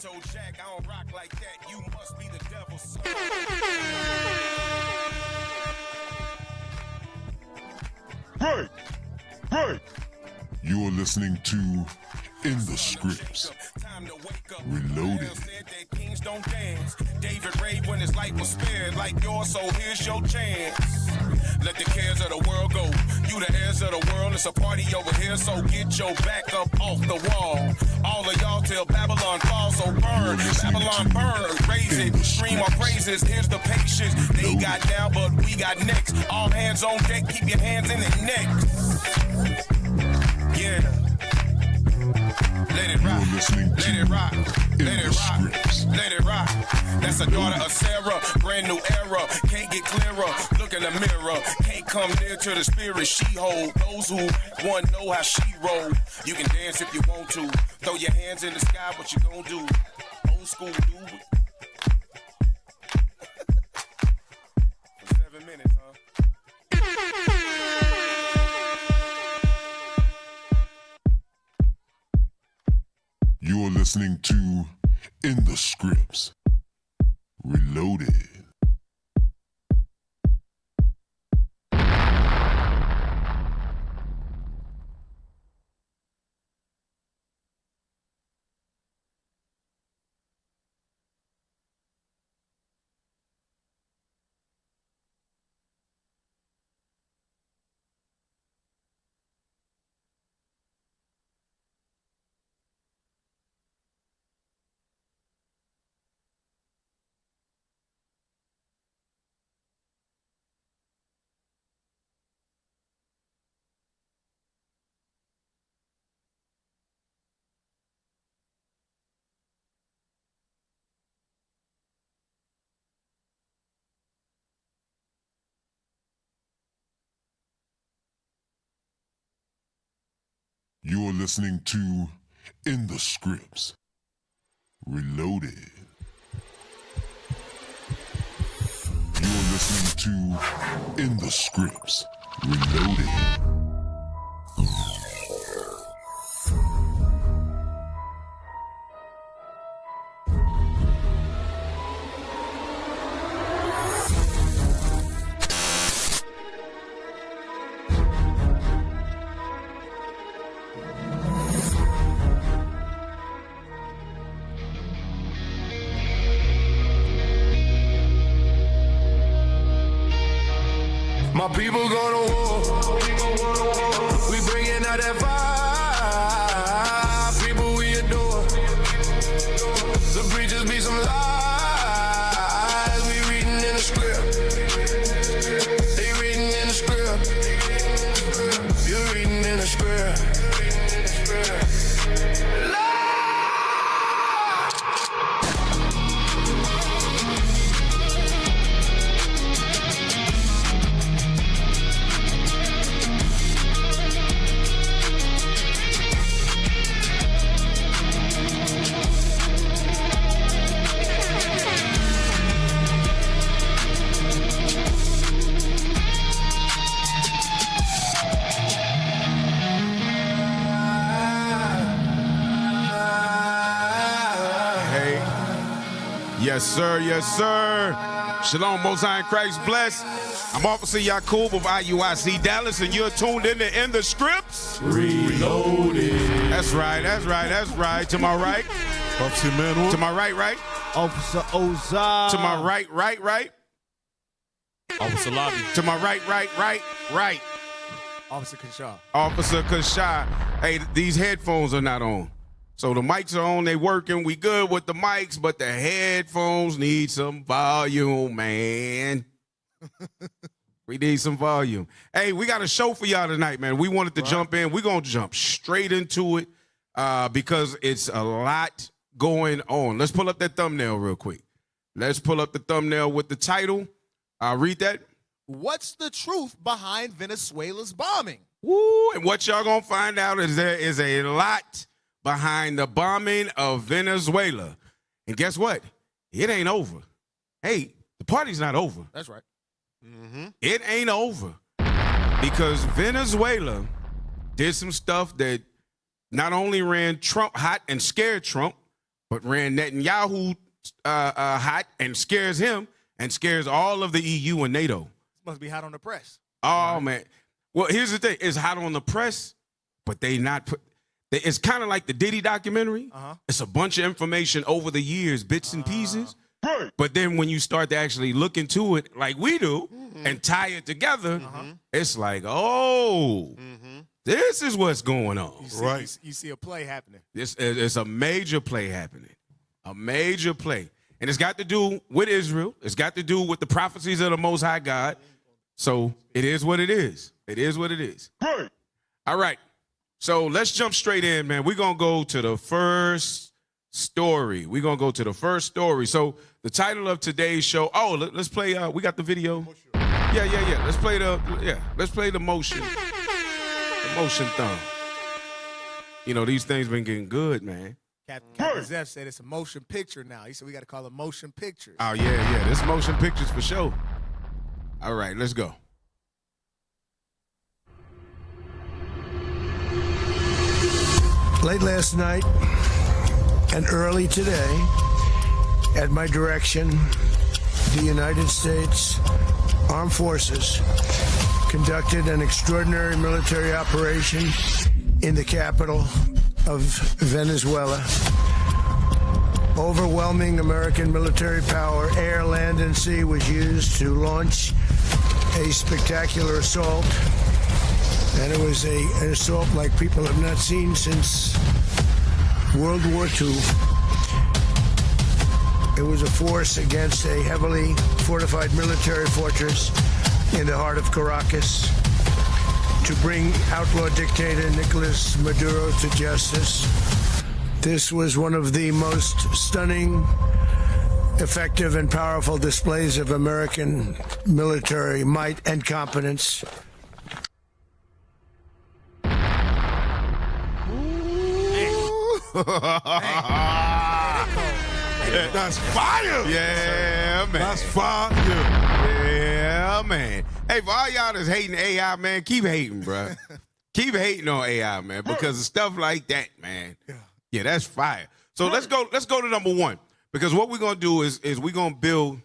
told Jack, I don't rock like that. You must be the devil's son. Break! You're listening to In the Scripts. Reloaded. Kings don't dance. David raved when his life was spared like yours, so here's your chance. Let the cares of the world go. You the heirs of the world. It's a party over here, so get your back up off the wall. All of y'all till Babylon falls, so burn. Babylon burn. Raise it. Scream our praises. Here's the patience. They got now, but we got next. All hands on deck. Keep your hands in the neck. Yeah. Let it rock. Let it rock. Let it rock. Let it rock. That's a daughter of Sarah. Brand new era. Can't get clearer. Look in the mirror. Can't come near to the spirit she hold. Those who want know how she roll. You can dance if you want to. Throw your hands in the sky. What you gonna do? Old school dude. For 7 minutes, huh? You're listening to In the Scripts. Reloaded. You're listening to In the Scripts. Reloaded. You're listening to In the Scripts. Reloaded. My people go to war. We bringing out that fire. People we adore. The preachers be some lies. We reading in the script. They reading in the script. You're reading in the script. Yes, sir. Yes, sir. Shalom, Most High in Christ bless. I'm Officer Yakub of IUIC Dallas, and you're tuned in to In the Scripts. Reloaded. That's right. That's right. That's right. To my right. Officer Manuel. To my right. Officer Ozar. To my right. Officer Lobby. To my right. Officer Kashar. Officer Kashar. Hey, these headphones are not on. So the mics are on, they working. We good with the mics, but the headphones need some volume, man. We need some volume. Hey, we got a show for y'all tonight, man. We wanted to jump in. We're going to jump straight into it because it's a lot going on. Let's pull up that thumbnail real quick. Let's pull up the thumbnail with the title. Read that. What's the truth behind Venezuela's bombing? Woo, and what y'all going to find out is there is a lot behind the bombing of Venezuela. And guess what? It ain't over. Hey, the party's not over. That's right. It ain't over. Because Venezuela did some stuff that not only ran Trump hot and scared Trump, but ran Netanyahu hot and scares him and scares all of the EU and NATO. Must be hot on the press. Oh, man. Well, here's the thing. It's hot on the press, but they not put... It's kind of like the Diddy documentary. It's a bunch of information over the years, bits and pieces. But then when you start to actually look into it like we do and tie it together, it's like, oh, this is what's going on. You see a play happening. It's a major play happening. A major play. And it's got to do with Israel. It's got to do with the prophecies of the Most High God. So it is what it is. It is what it is. All right. So let's jump straight in, man. We're going to go to the first story. We're going to go to the first story. So the title of today's show, let's play, we got the video. Yeah. Let's play the motion. The motion thumb. You know, these things been getting good, man. Captain Zeph said it's a motion picture now. He said we got to call it motion pictures. Oh, yeah. This motion pictures for sure. All right, let's go. Late last night and early today, at my direction, the United States Armed Forces conducted an extraordinary military operation in the capital of Venezuela. Overwhelming American military power, air, land, and sea, was used to launch a spectacular assault. And it was an assault like people have not seen since World War II. It was a force against a heavily fortified military fortress in the heart of Caracas to bring outlaw dictator Nicolas Maduro to justice. This was one of the most stunning, effective, and powerful displays of American military might and competence. That's fire. Yeah, man. That's fire. Yeah, man. Hey, for all y'all that's hating AI, man, keep hating, bro. Keep hating on AI, man, because of stuff like that, man. Yeah, that's fire. So let's go to number one, because what we're gonna do is we're gonna build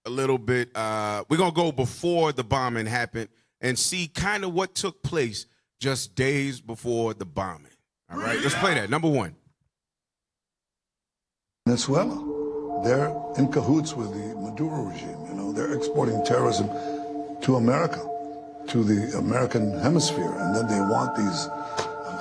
a little bit. We're gonna go before the bombing happened and see kind of what took place just days before the bombing. All right, let's play that. Number one. Venezuela, they're in cahoots with the Maduro regime. You know, they're exporting terrorism to America, to the American hemisphere, and then they want these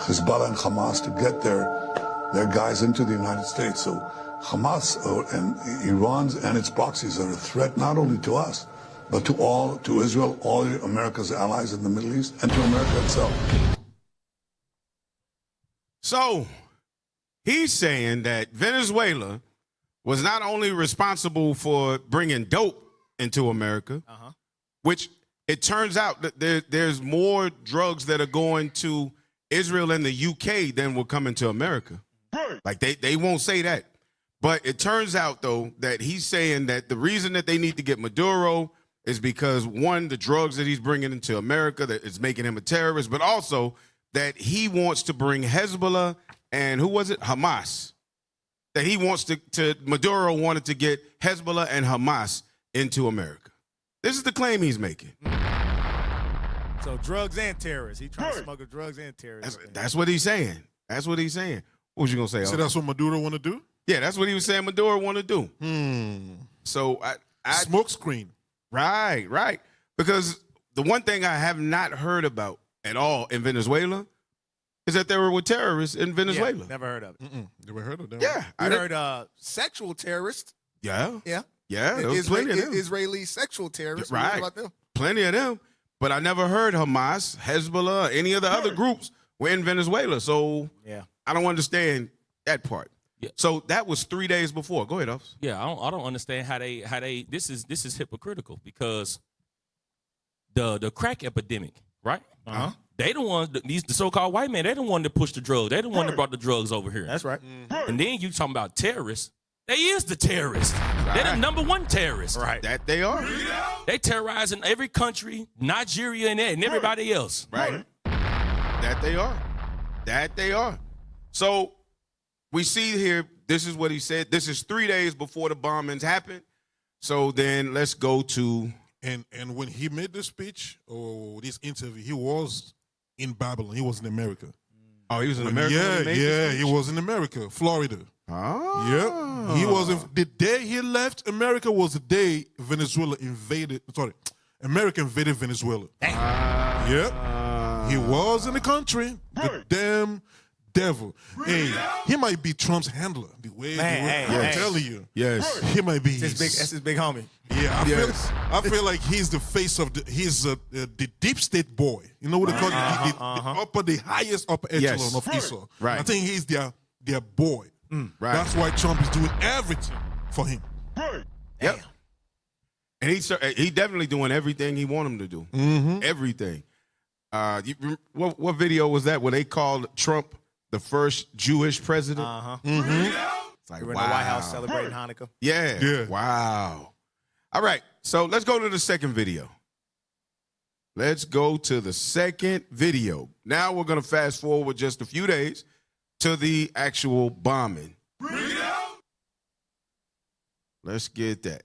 Hezbollah and Hamas to get their guys into the United States. So Hamas and Iran's and its proxies are a threat not only to us, but to Israel, all America's allies in the Middle East, and to America itself. So he's saying that Venezuela was not only responsible for bringing dope into America, which it turns out that there's more drugs that are going to Israel and the UK than will come into America. Like they won't say that. But it turns out, though, that he's saying that the reason that they need to get Maduro is because, one, the drugs that he's bringing into America that is making him a terrorist, but also that he wants to bring Hezbollah and Hamas. That he wants Maduro wanted to get Hezbollah and Hamas into America. This is the claim he's making. So drugs and terrorists. He trying to smuggle drugs and terrorists. That's what he's saying. That's what he's saying. What was you going to say? So that's what Maduro want to do? Yeah, that's what he was saying Maduro want to do. So I smoke screen. Right. Because the one thing I have not heard about at all in Venezuela is that there were terrorists in Venezuela. Yeah, never heard of it. Never heard of them. Yeah. I heard sexual terrorists. Yeah. Yeah. There was plenty of them. Israeli sexual terrorists. Right. What about them? Plenty of them. But I never heard Hamas, Hezbollah, any of the other groups were in Venezuela. So I don't understand that part. Yeah. So that was 3 days before. Go ahead, Officer. Yeah, I don't understand how they this is hypocritical, because the crack epidemic, right? They the ones, the so-called white men, they the one that pushed the drugs. They the one that brought the drugs over here. That's right. And then you talking about terrorists. They is the terrorists. Right. They're the number one terrorists. Right. That they are. They terrorizing every country, Nigeria and everybody else. Right. That they are. So we see here this is what he said. This is 3 days before the bombings happened. So then let's go to. And when he made this speech or this interview, he was in Babylon. He was in America. Oh, he was in America? He was in America, Florida. Oh. Yeah. He was the day he left America was the day Venezuela invaded. Sorry, America invaded Venezuela. Yeah. He was in the country. The damn devil. Hey, he might be Trump's handler. The way I'm telling you. Yes. He might be. That's his big homie. Yeah, I feel like he's the face of the deep state boy. You know what they call it? The highest upper echelon of Esau. Right. I think he's their boy. Right. That's why Trump is doing everything for him. Yep. And he definitely doing everything he want him to do. Everything. What video was that where they called Trump the first Jewish president? It's like, We're in the White House celebrating Hanukkah. Yeah. Wow. All right. So let's go to the second video. Let's go to the second video. Now we're going to fast forward just a few days to the actual bombing. Let's get that.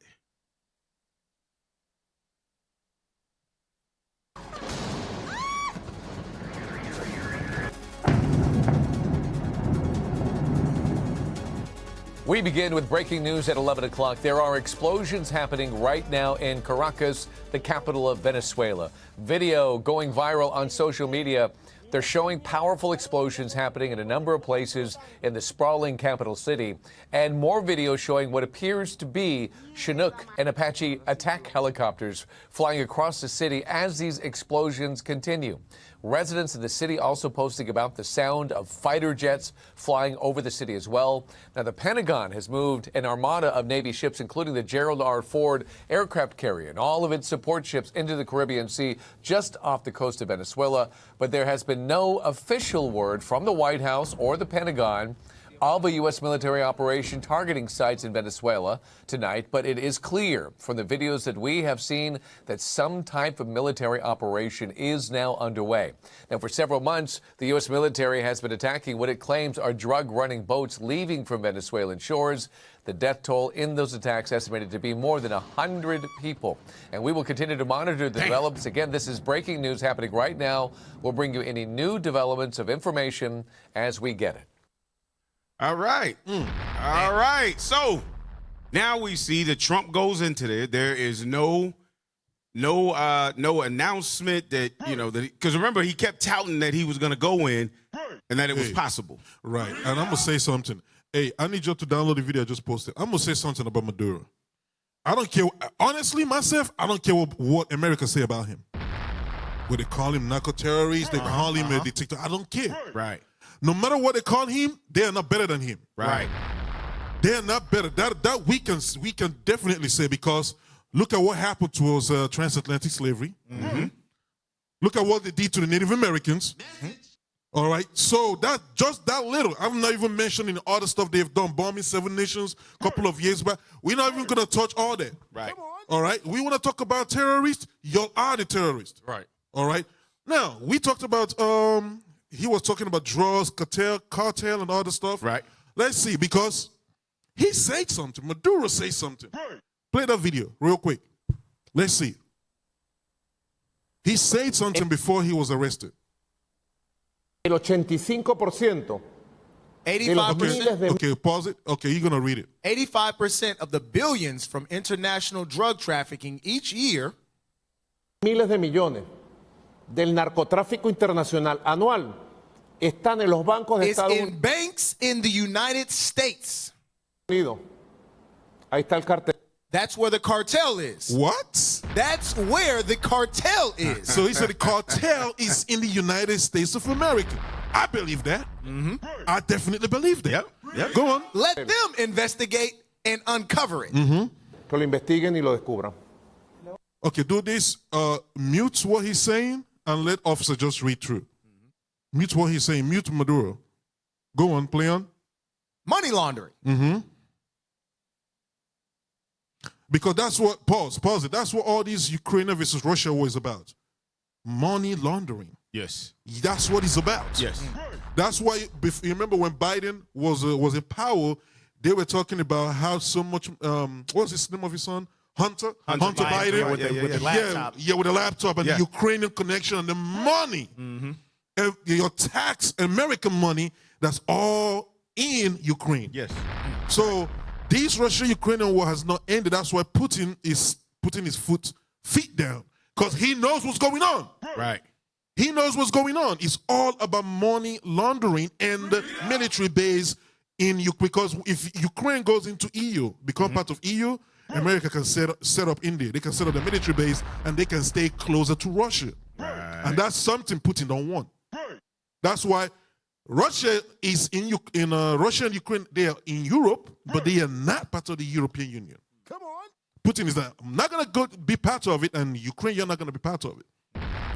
We begin with breaking news at 11 o'clock. There are explosions happening right now in Caracas, the capital of Venezuela. Video going viral on social media. They're showing powerful explosions happening in a number of places in the sprawling capital city, and more video showing what appears to be Chinook and Apache attack helicopters flying across the city as these explosions continue. Residents in the city also posting about the sound of fighter jets flying over the city as well. Now, the Pentagon has moved an armada of Navy ships, including the Gerald R. Ford aircraft carrier and all of its support ships into the Caribbean Sea just off the coast of Venezuela. But there has been no official word from the White House or the Pentagon of a U.S. military operation targeting sites in Venezuela tonight, but it is clear from the videos that we have seen that some type of military operation is now underway. Now, for several months, the U.S. military has been attacking what it claims are drug-running boats leaving from Venezuelan shores. The death toll in those attacks estimated to be more than 100 people. And we will continue to monitor the developments. Again, this is breaking news happening right now. We'll bring you any new developments of information as we get it. All right. All right. So now we see that Trump goes into there. There is no announcement that, because remember, he kept touting that he was going to go in and that it was possible. Right. And I'm going to say something. Hey, I need you to download the video I just posted. I'm going to say something about Maduro. I don't care. Honestly, myself, I don't care what America say about him. Would they call him narco-terrorist? They call him a dictator. I don't care. Right. No matter what they call him, they are not better than him. Right. They are not better. That we can definitely say, because look at what happened towards transatlantic slavery. Look at what they did to the Native Americans. All right. So that just that little. I'm not even mentioning all the stuff they've done, bombing 7 nations a couple of years back. We're not even going to touch all that. Right. All right. We want to talk about terrorists. Y'all are the terrorists. Right. All right. Now, we talked about he was talking about drugs, cartel, and all the stuff. Right. Let's see, because he said something. Maduro said something. Play that video real quick. Let's see. He said something before he was arrested. El 85%. 85%. Okay, pause it. Okay, you're going to read it. 85% of the billions from international drug trafficking each year. Miles de millones del narcotráfico internacional anual están en los bancos de Estados in banks in the United States. Unidos. Ahí está el cartel. That's where the cartel is. What? That's where the cartel is. So he said the cartel is in the United States of America. I believe that. I definitely believe that. Yep. Go on. Let them investigate and uncover it. Que lo investiguen y lo descubran. Okay, do this. Mute what he's saying and let officer just read through. Mute what he's saying. Mute Maduro. Go on, play on. Money laundering. Because that's what, pause it. That's what all these Ukraine versus Russia war is about. Money laundering. Yes. That's what it's about. Yes. That's why, you remember when Biden was in power, they were talking about how so much. What's the name of his son? Hunter Biden. Yeah, with the laptop. Yeah, with the laptop and the Ukrainian connection and the money. And your tax American money, that's all in Ukraine. Yes. So this Russia-Ukrainian war has not ended. That's why Putin is putting his feet down, because he knows what's going on. Right. He knows what's going on. It's all about money laundering and military base in Ukraine. Because if Ukraine goes into EU, become part of EU, America can set up India. They can set up the military base and they can stay closer to Russia. Right. And that's something Putin don't want. That's why Russia is in Russia and Ukraine. They are in Europe, but they are not part of the European Union. Come on. Putin is like, I'm not gonna be part of it, and Ukraine, you're not gonna be part of it.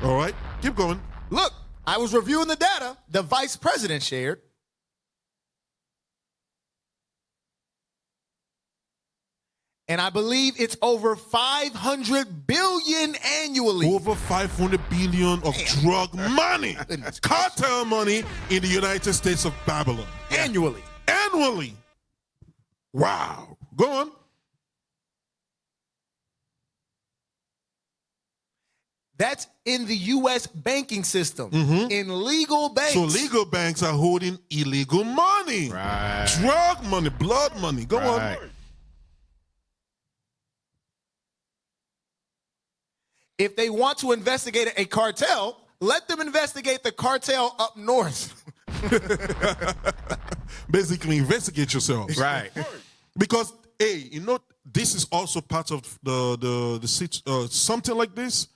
All right, keep going. Look, I was reviewing the data the vice president shared. And I believe it's over 500 billion annually. Over 500 billion of drug money, cartel money in the United States of Babylon. Annually. Annually. Wow. Go on. That's in the U.S. banking system, in legal banks. So legal banks are holding illegal money. Right. Drug money, blood money. Go on. If they want to investigate a cartel, let them investigate the cartel up north. Basically, investigate yourselves. Right. Because, hey, this is also part of the something like this.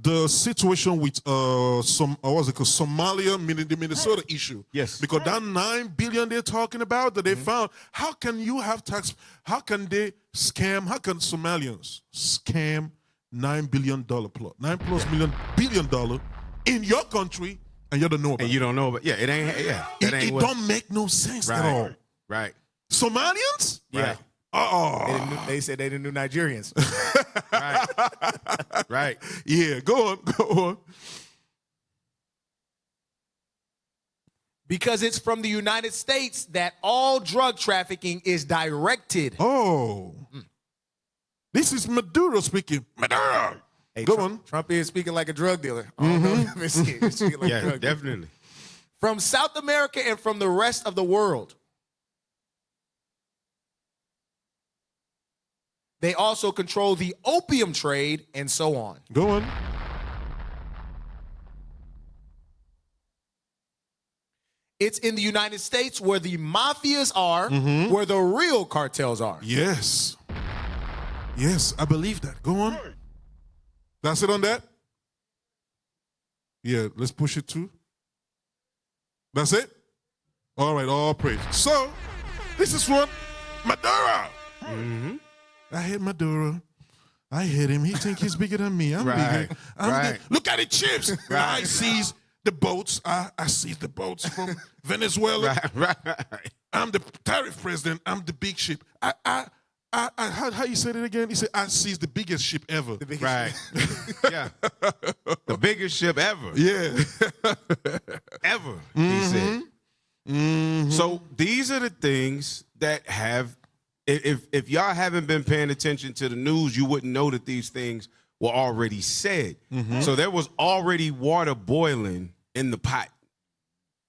The situation with Somalia, meaning the Minnesota issue. Yes. Because that $9 billion they're talking about that they found, how can you have tax? How can they scam? How can Somalians scam $9 billion plus $9+ billion in your country and you don't know about it? And you don't know about it ain't It don't make no sense at all. Right. Somalians? Yeah. Oh. They said they didn't do Nigerians. Right. Yeah, go on. Because it's from the United States that all drug trafficking is directed. Oh. This is Maduro speaking. Maduro. Hey, go Trump, on. Trump is speaking like a drug dealer. He's speaking like a drug dealer. Definitely. From South America and from the rest of the world. They also control the opium trade and so on. Go on. It's in the United States where the mafias are, where the real cartels are. Yes. Yes, I believe that. Go on. That's it on that? Yeah, let's push it to. That's it? All right, all praise. So, this is what Maduro. I hate Maduro. I hate him. He think he's bigger than me. I'm bigger. Look at the chips. I seize the boats. I seize the boats from Venezuela. Right. I'm the tariff president. I'm the big ship. How you said it again? He said, I seize the biggest ship ever. Right. Yeah. The biggest ship ever. Yeah. Ever, he said. So these are the things that have, if y'all haven't been paying attention to the news, you wouldn't know that these things were already said. So there was already water boiling in the pot,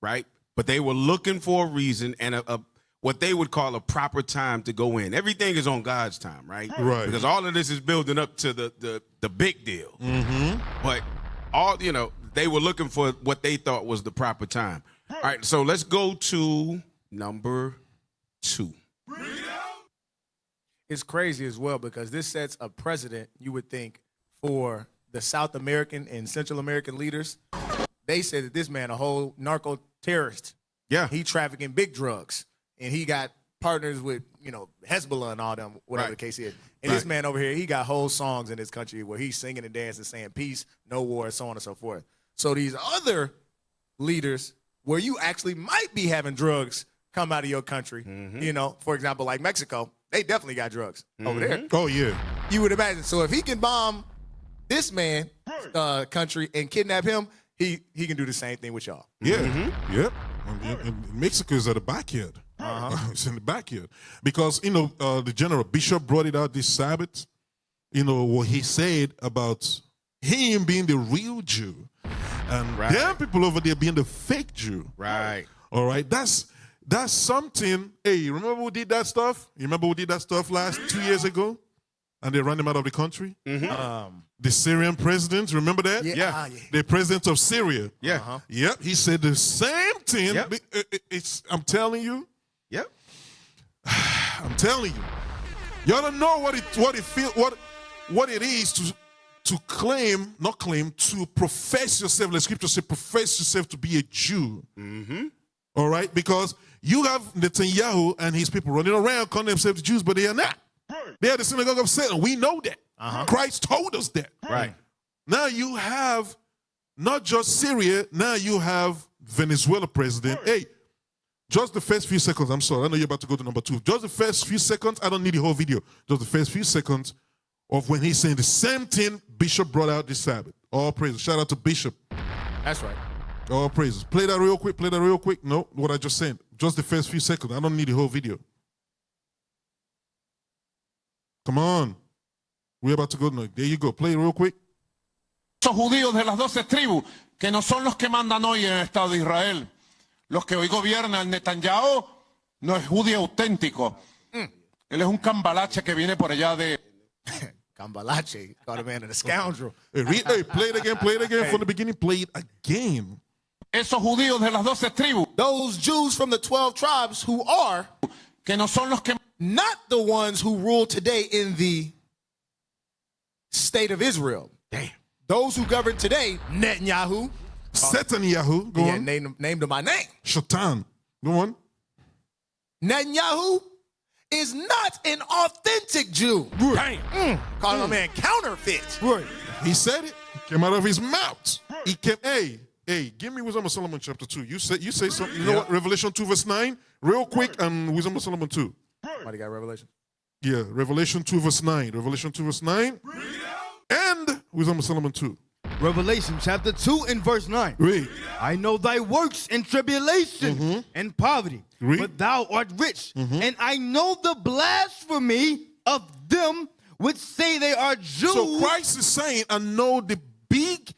right? But they were looking for a reason and what they would call a proper time to go in. Everything is on God's time, right? Right. Because all of this is building up to the big deal. But they were looking for what they thought was the proper time. All right, so let's go to number 2. It's crazy as well because this sets a precedent, you would think, for the South American and Central American leaders. They said that this man a whole narco terrorist. Yeah. He trafficking big drugs. And he got partners with, Hezbollah and all them, whatever the case is. And this man over here, he got whole songs in this country where he's singing and dancing, saying peace, no war, so on and so forth. So these other leaders where you actually might be having drugs come out of your country, for example, like Mexico, they definitely got drugs over there. Oh, yeah. You would imagine. So if he can bomb this man country and kidnap him, he can do the same thing with y'all. Yeah. Yep. And Mexico is at the backyard. It's in the backyard. Because, you know, the general bishop brought it out this Sabbath. You know, what he said about him being the real Jew. And them people over there being the fake Jew. Right. All right. That's something. Hey, you remember who did that stuff? You remember who did that stuff 2 years ago? And they ran him out of the country? The Syrian president, remember that? Yeah. The president of Syria. Yeah. Yep, he said the same thing. Yep. I'm telling you. Yep. I'm telling you. Y'all don't know what it is to claim, not claim, to profess yourself. The scripture says profess yourself to be a Jew. All right? Because you have Netanyahu and his people running around calling themselves Jews, but they are not. They are the synagogue of Satan. We know that. Christ told us that. Right. Now you have not just Syria, now you have Venezuela president. Hey, just the first few seconds, I'm sorry, I know you're about to go to number 2. Just the first few seconds, I don't need the whole video. Just the first few seconds of when he's saying the same thing Bishop brought out this Sabbath. All praises. Shout out to Bishop. That's right. All praises. Play that real quick. No, what I just said. Just the first few seconds. I don't need the whole video. Come on. We're about to go. No, there you go. Play it real quick. Esos judíos de las 12 tribus, que no son los que mandan hoy en el Estado de Israel. Los que hoy gobiernan, Netanyahu no es judío auténtico. Él es un cambalache que viene por allá de... Cambalache, called a man a scoundrel. Hey, play it again from the beginning. Play it again. Esos judíos de las 12 tribus, Those Jews from the 12 tribes who are que no son los que... not the ones who rule today in the state of Israel. Damn. Those who govern today, Netanyahu. Netanyahu. Go on. Named him my name. Shaitan. Go on. Netanyahu is not an authentic Jew. Damn. Calling a man counterfeit. Right. He said it. It came out of his mouth. He came, hey, give me Wisdom of Solomon chapter 2. You say something. You know what? Revelation 2 verse 9. Real quick, and Wisdom of Solomon 2. Somebody got Revelation? Yeah, Revelation 2 verse 9. Revelation 2 verse 9. And Wisdom of Solomon 2. Revelation chapter 2 and verse 9. Read. I know thy works in tribulation and poverty, Read. but thou art rich. And I know the blasphemy of them which say they are Jews. So Christ is saying, I know the big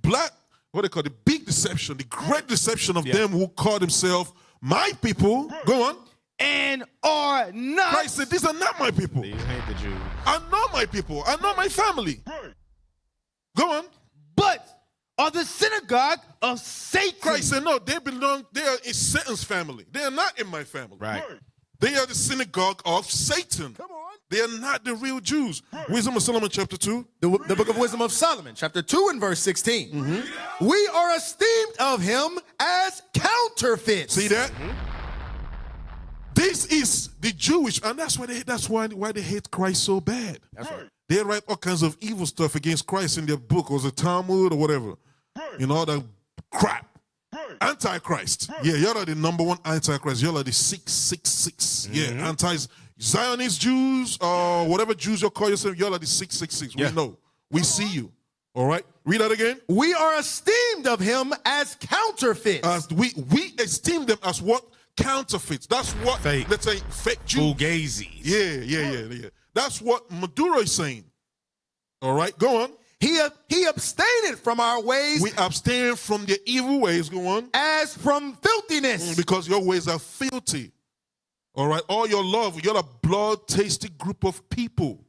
the big deception, the great deception of them who call themselves my people. Go on. And are not. Christ said, these are not my people. These ain't the Jews. I know my people. I know my family. Go on. But are the synagogue of Satan. Christ said, no, they are in Satan's family. They are not in my family. Right. They are the synagogue of Satan. Come on. They are not the real Jews. Wisdom of Solomon chapter 2. The book of Wisdom of Solomon, chapter 2 and verse 16. We are esteemed of him as counterfeits. See that? This is the Jewish, and that's why they hate Christ so bad. That's right. They write all kinds of evil stuff against Christ in their book, or the Talmud, or whatever. You know, all that crap. Antichrist. Yeah, y'all are the number one Antichrist. Y'all are the 666. Yeah, anti-Zionist Jews, or whatever Jews you call yourself, y'all are the 666. We know. We see you. All right? Read that again. We are esteemed of him as counterfeits. As we esteem them as what? Counterfeits. That's what, Fake. let's say, fake Jews. Fugazis. Yeah. That's what Maduro is saying. All right, go on. He abstained from our ways. We abstain from their evil ways. Go on. As from filthiness. Because your ways are filthy. All right, all your love. You're a blood-tasty group of people.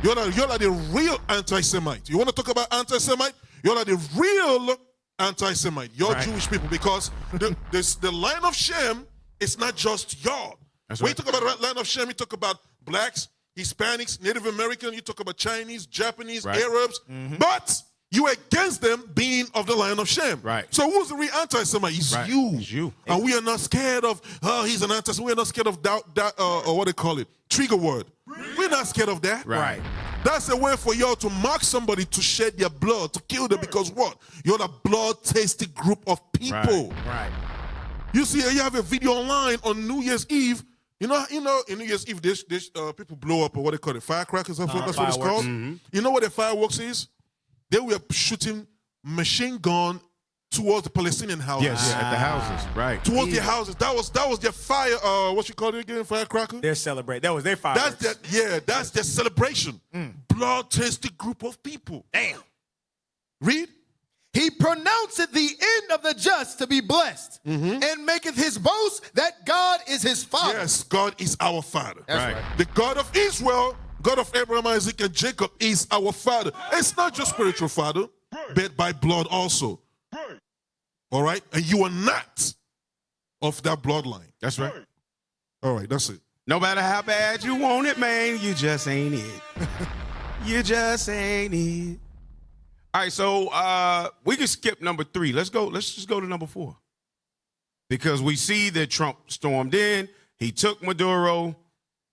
You're like the real anti-Semite. You want to talk about anti-Semite? You're like the real anti-Semite. You're Jewish people, because the line of Shem is not just y'all. When you talk about line of Shem, you talk about blacks, Hispanics, Native American, you talk about Chinese, Japanese, Arabs, but you against them being of the line of Shem. Right. So who's the real anti-Semite? It's you. It's you. And we are not scared of, he's an anti-Semite. We're not scared of or what they call it, trigger word. We're not scared of that. Right. That's a way for y'all to mark somebody, to shed their blood, to kill them, because what? You're a blood-tasty group of people. Right. You see, you have a video online on New Year's Eve. You know, in New Year's Eve, this people blow up, or what they call it, firecrackers. That's what it's called. You know what a fireworks is? They were shooting machine gun towards the Palestinian houses. Yes, at the houses, right. Towards their houses. That was their fire, what you call it again, firecracker? They're celebrating. That was their fire. That's their celebration. Bloodthirsty group of people. Damn. Read. He pronounceth the end of the just to be blessed, and maketh his boast that God is his father. Yes, God is our father. That's right. The God of Israel, God of Abraham, Isaac, and Jacob is our father. It's not just spiritual father, but by blood also. All right? And you are not of that bloodline. That's right. All right, that's it. No matter how bad you want it, man, you just ain't it. You just ain't it. All right, so we can skip number 3. Let's just go to number 4. Because we see that Trump stormed in. He took Maduro,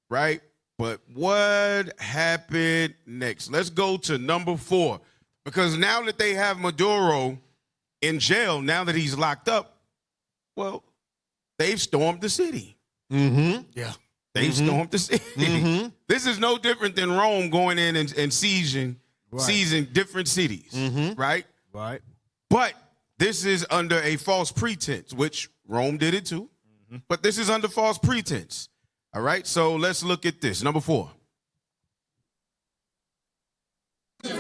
right? But what happened next? Let's go to number 4. Because now that they have Maduro in jail, now that he's locked up, well, they've stormed the city. Yeah. They've stormed the city. This is no different than Rome going in and sieging different cities, right? Right. But this is under a false pretense, which Rome did it too. But this is under false pretense. All right, so let's look at this. Number 4. What's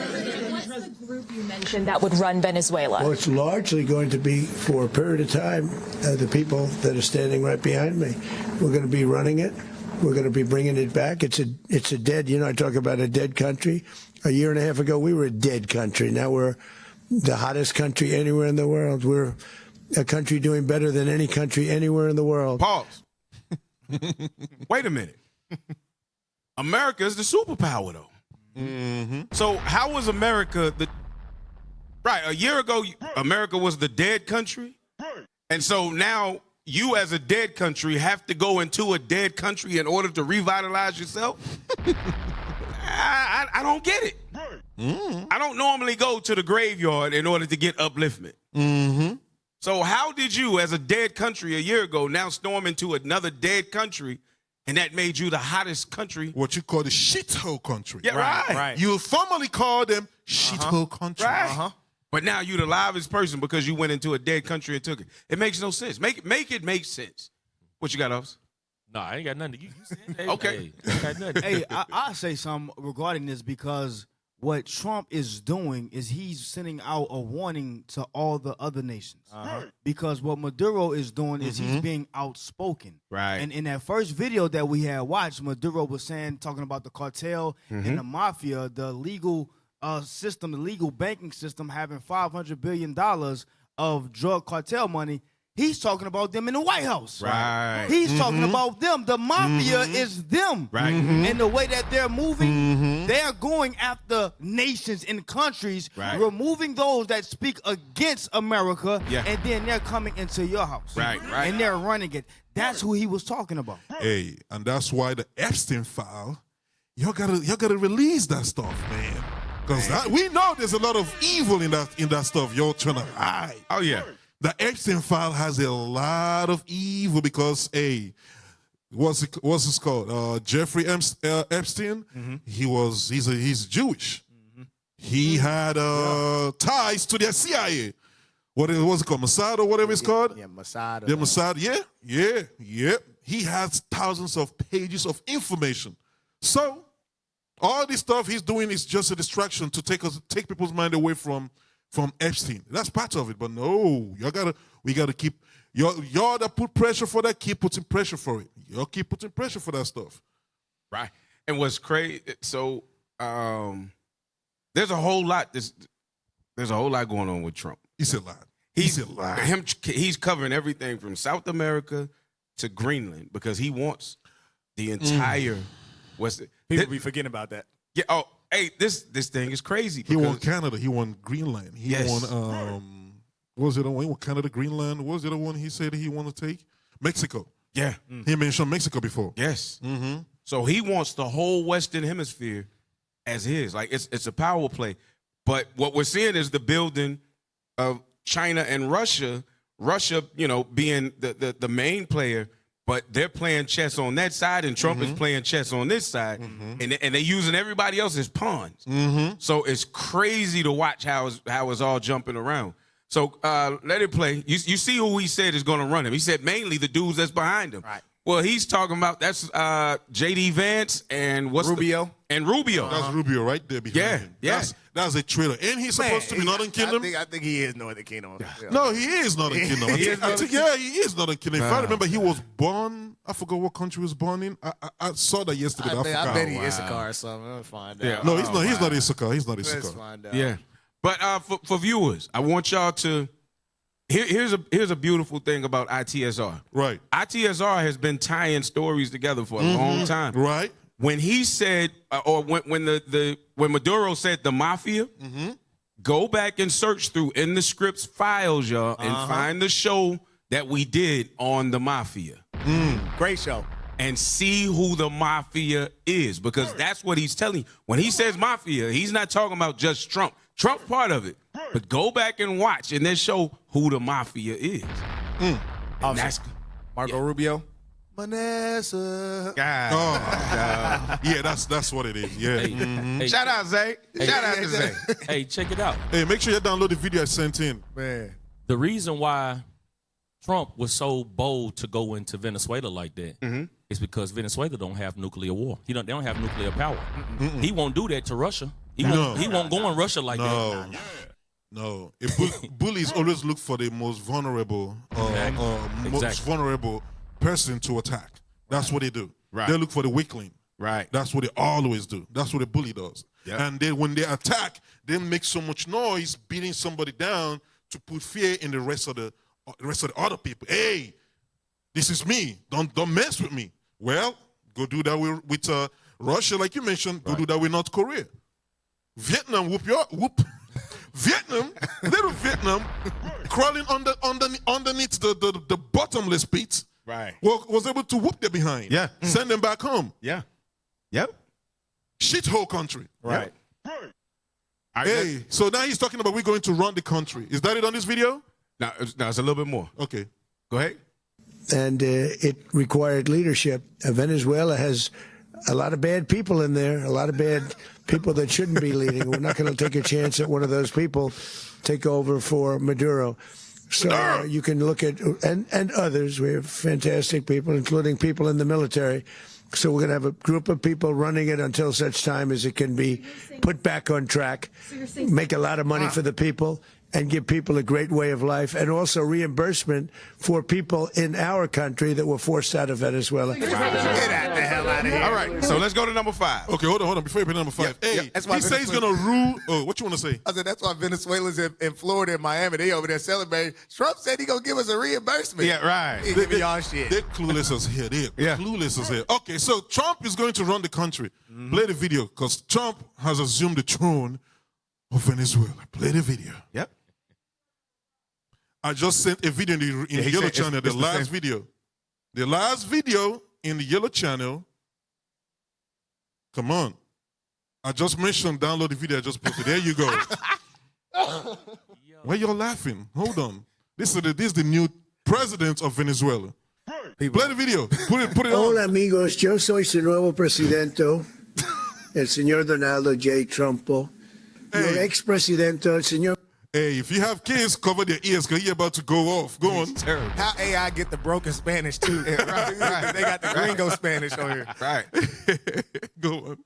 the group you mentioned that would run Venezuela? Well, it's largely going to be, for a period of time, the people that are standing right behind me. We're going to be running it. We're going to be bringing it back. It's a dead, I talk about a dead country. A year and a half ago, we were a dead country. Now we're the hottest country anywhere in the world. We're a country doing better than any country anywhere in the world. Pause. Wait a minute. America is the superpower, though. So how was America a year ago, America was the dead country? And so now you as a dead country have to go into a dead country in order to revitalize yourself? I don't get it. I don't normally go to the graveyard in order to get upliftment. So how did you, as a dead country a year ago, now storm into another dead country, and that made you the hottest country? What you call the shithole country. Yeah, right. You formerly called them shithole country. Right. But now you the livest person because you went into a dead country and took it. It makes no sense. Make it make sense. What you got, Officer? No, I ain't got nothing. You said that. Okay. Hey, I ain't got nothing. Hey, I'll say something regarding this because what Trump is doing is he's sending out a warning to all the other nations. Because what Maduro is doing is he's being outspoken. Right. And in that first video that we had watched, Maduro was talking about the cartel and the mafia, the legal system, the legal banking system having $500 billion of drug cartel money. He's talking about them in the White House. Right. He's talking about them. The mafia is them. Right. And the way that they're moving, they're going after nations and countries, removing those that speak against America, and then they're coming into your house. Right. And they're running it. That's who he was talking about. Hey, and that's why the Epstein file, y'all gotta release that stuff, man. Because we know there's a lot of evil in that stuff y'all trying to hide. Oh, yeah. The Epstein file has a lot of evil because, what's it called? Jeffrey Epstein. He's Jewish. He had ties to the CIA. What's it called? Mossad or whatever it's called. Yeah, Mossad. The Mossad. Yeah. He has thousands of pages of information. So all this stuff he's doing is just a distraction to take people's mind away from Epstein. That's part of it. But no, we gotta keep y'all that put pressure for that, keep putting pressure for it. Y'all keep putting pressure for that stuff. Right. And what's crazy, so there's a whole lot going on with Trump. He's a lot. He's covering everything from South America to Greenland because he wants the entire West. People be forgetting about that. Yeah. Oh, hey, this thing is crazy. He won Canada. He won Greenland. He won. What was it? He won Canada, Greenland. What was the other one he said he wanted to take? Mexico. Yeah. He mentioned Mexico before. Yes. So he wants the whole Western Hemisphere as his. Like it's a power play. But what we're seeing is the building of China and Russia. Russia, being the main player. But they're playing chess on that side, and Trump is playing chess on this side, and they're using everybody else as pawns. So it's crazy to watch how it's all jumping around. So let it play. You see who he said is going to run him. He said mainly the dudes that's behind him. Right. Well, he's talking about that's J.D. Vance and Rubio. Rubio. That's Rubio right there behind him. Yeah. That's a traitor. And he's supposed to be Northern Kingdom. I think he is Northern Kingdom. No, he is Northern Kingdom. I think, he is Northern Kingdom. If I remember, he was born, I forgot what country he was born in. I saw that yesterday. I forgot. I bet he Issachar or something. Let's find out. Yeah. No, he's not Issachar. He's not Let's Issachar. find out. Yeah. But for viewers, I want y'all to here's a beautiful thing about ITSR. Right. ITSR has been tying stories together for a long time. Right. When he said, or when Maduro said the mafia, go back and search through in the scripts files, y'all, and find the show that we did on the mafia. Great show. And see who the mafia is, because that's what he's telling you. When he says mafia, he's not talking about just Trump. Trump's part of it. But go back and watch and then show who the mafia is. And that's Marco Rubio. Vanessa. Yeah, that's what it is. Yeah. Hey, Shout out, Zay. Shout out to Zay. hey, check it out. Hey, make sure you download the video I sent in. Man. The reason why Trump was so bold to go into Venezuela like that is because Venezuela don't have nuclear war. They don't have nuclear power. He won't do that to Russia. He won't go in Russia like that. No. Bullies always look for the most vulnerable, most vulnerable person to attack. That's what they do. Right. They look for the weakling. Right. That's what they always do. That's what a bully does. Yep. And then when they attack, they make so much noise, beating somebody down to put fear in the rest of the other people. Hey, this is me. Don't mess with me. Well, go do that with Russia, like you mentioned. Go do that with North Korea. Vietnam, Vietnam, little Vietnam, crawling underneath the bottomless pits. Right. Was able to whoop their behind. Yeah. Send them back home. Yeah. Yep. Shithole country. Right. Yep. Hey, so now he's talking about we're going to run the country. Is that it on this video? No, it's a little bit more. Okay. Go ahead. And it required leadership. Venezuela has a lot of bad people in there, a lot of bad people that shouldn't be leading. We're not going to take a chance at one of those people take over for Maduro. So you can look at, and others. We have fantastic people, including people in the military. So we're going to have a group of people running it until such time as it can be put back on track, make a lot of money for the people, and give people a great way of life, and also reimbursement for people in our country that were forced out of Venezuela. Get out the hell out of here. All right, so let's go to number 5. Okay, hold on. Before you put number 5. Hey, that's why he says he's going to rule. Oh, what you want to say? I said that's why Venezuelans in Florida and Miami, they over there celebrating. Trump said he gonna give us a reimbursement. Yeah, right. He give me y'all shit. They're clueless as hell. Clueless as hell. Okay, so Trump is going to run the country. Play the video, because Trump has assumed the throne of Venezuela. Play the video. Yep. I just sent a video in the yellow channel, the last video. The last video in the yellow channel. Come on. I just mentioned download the video I just posted. There you go. Why y'all laughing? Hold on. This is the new president of Venezuela. Play the video. Put it on. Hola amigos, yo soy su nuevo presidente, el señor Donaldo J. Trumpo. Your ex-presidente, el señor. Hey, if you have kids, cover their ears because he's about to go off. Go on. How AI get the broken Spanish too? Right. They got the gringo Spanish on here. Right. Go on.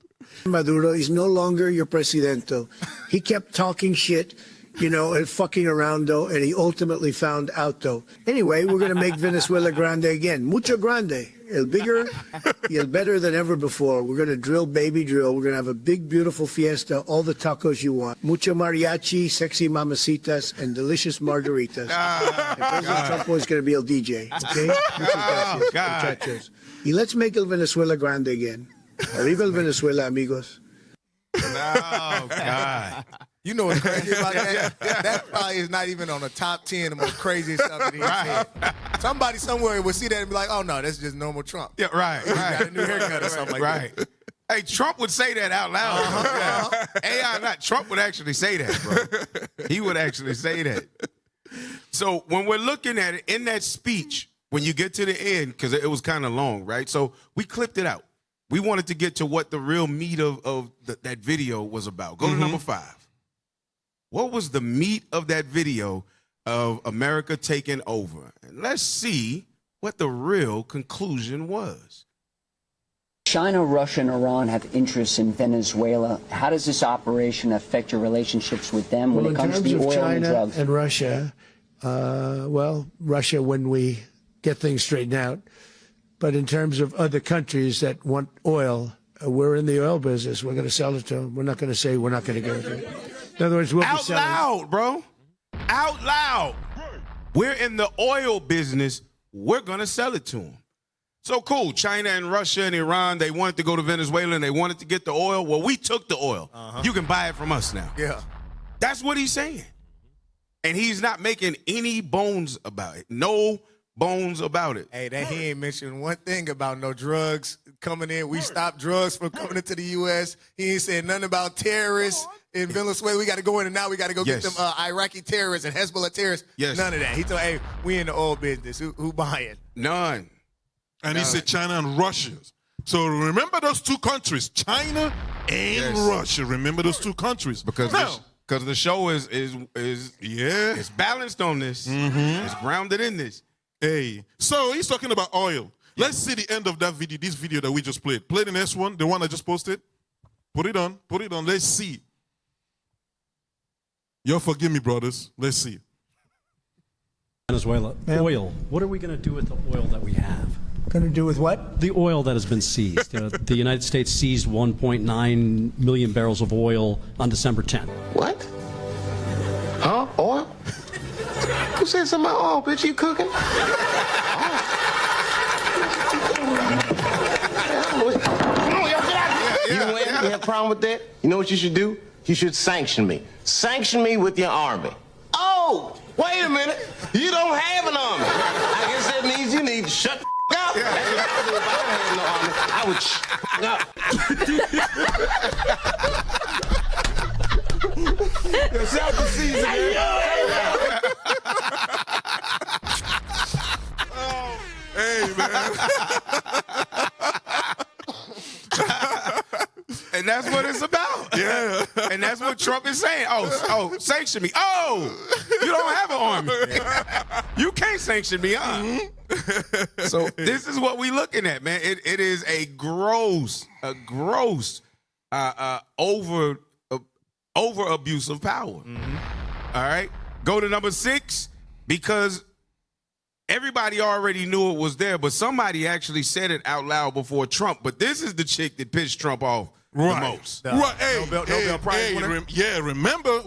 Maduro is no longer your presidente. He kept talking shit, and fucking around, though, and he ultimately found out, though. Anyway, we're going to make Venezuela grande again. Mucho grande. El bigger, el better than ever before. We're going to drill, baby drill. We're going to have a big, beautiful fiesta, all the tacos you want. Mucho mariachi, sexy mamacitas, and delicious margaritas. And President Trump is going to be el DJ, okay? Muchas gracias, muchachos. Y let's make el Venezuela grande again. Arriba el Venezuela, amigos. Oh, God. You know what's crazy about that? That probably is not even on the top 10 of the most craziest stuff that he said. Somebody somewhere would see that and be like, oh, no, that's just normal Trump. Yeah, right. He got a new haircut or something like that. Hey, Trump would say that out loud. AI not. Trump would actually say that, bro. He would actually say that. So when we're looking at it, in that speech, when you get to the end, because it was kind of long, right? So we clipped it out. We wanted to get to what the real meat of that video was about. Go to number 5. What was the meat of that video of America taking over. And let's see what the real conclusion was. China, Russia, and Iran have interests in Venezuela. How does this operation affect your relationships with them when it comes to the oil and drugs? And Russia, Russia when we get things straightened out. But in terms of other countries that want oil, we're in the oil business. We're going to sell it to them. We're not going to say we're not going to give it to them. In other words, we'll be selling. Out loud, bro. Out loud. We're in the oil business. We're going to sell it to them. So cool. China and Russia and Iran, they wanted to go to Venezuela and they wanted to get the oil. Well, we took the oil. You can buy it from us now. Yeah. That's what he's saying. And he's not making any bones about it. No bones about it. Hey, he ain't mentioned one thing about no drugs coming in. We stopped drugs from coming into the U.S. He ain't saying nothing about terrorists in Venezuela. We got to go in and now we got to go get them Iraqi terrorists and Hezbollah terrorists. Yes. None of that. He told, hey, we in the oil business. Who buying? None. And he said China and Russia. So remember those two countries, China and Russia. Remember those two countries. Because the show is it's balanced on this. It's grounded in this. Hey, so he's talking about oil. Let's see the end of that video, this video that we just played. Play the next one, the one I just posted. Put it on. Let's see. Y'all forgive me, brothers. Let's see. Venezuela, oil. What are we going to do with the oil that we have? Going to do with what? The oil that has been seized. The United States seized 1.9 million barrels of oil on December 10th. What? Huh? Oil? Who said something about oil, bitch? You cooking? You have a problem with that? You know what you should do? You should sanction me. Sanction me with your army. Oh, wait a minute. You don't have an army. I guess that means you need to shut the up. That's what I would do if I don't have no army. I would Shout the season. Hey, man. And that's what it's about. Yeah. And that's what Trump is saying. Oh, sanction me. Oh, you don't have an army. You can't sanction me, huh? So this is what we looking at, man. It is a gross over abuse of power. All right. Go to number 6 because everybody already knew it was there, but somebody actually said it out loud before Trump. But this is the chick that pissed Trump off the most. Right. Hey, Nobel Prize winner? Remember,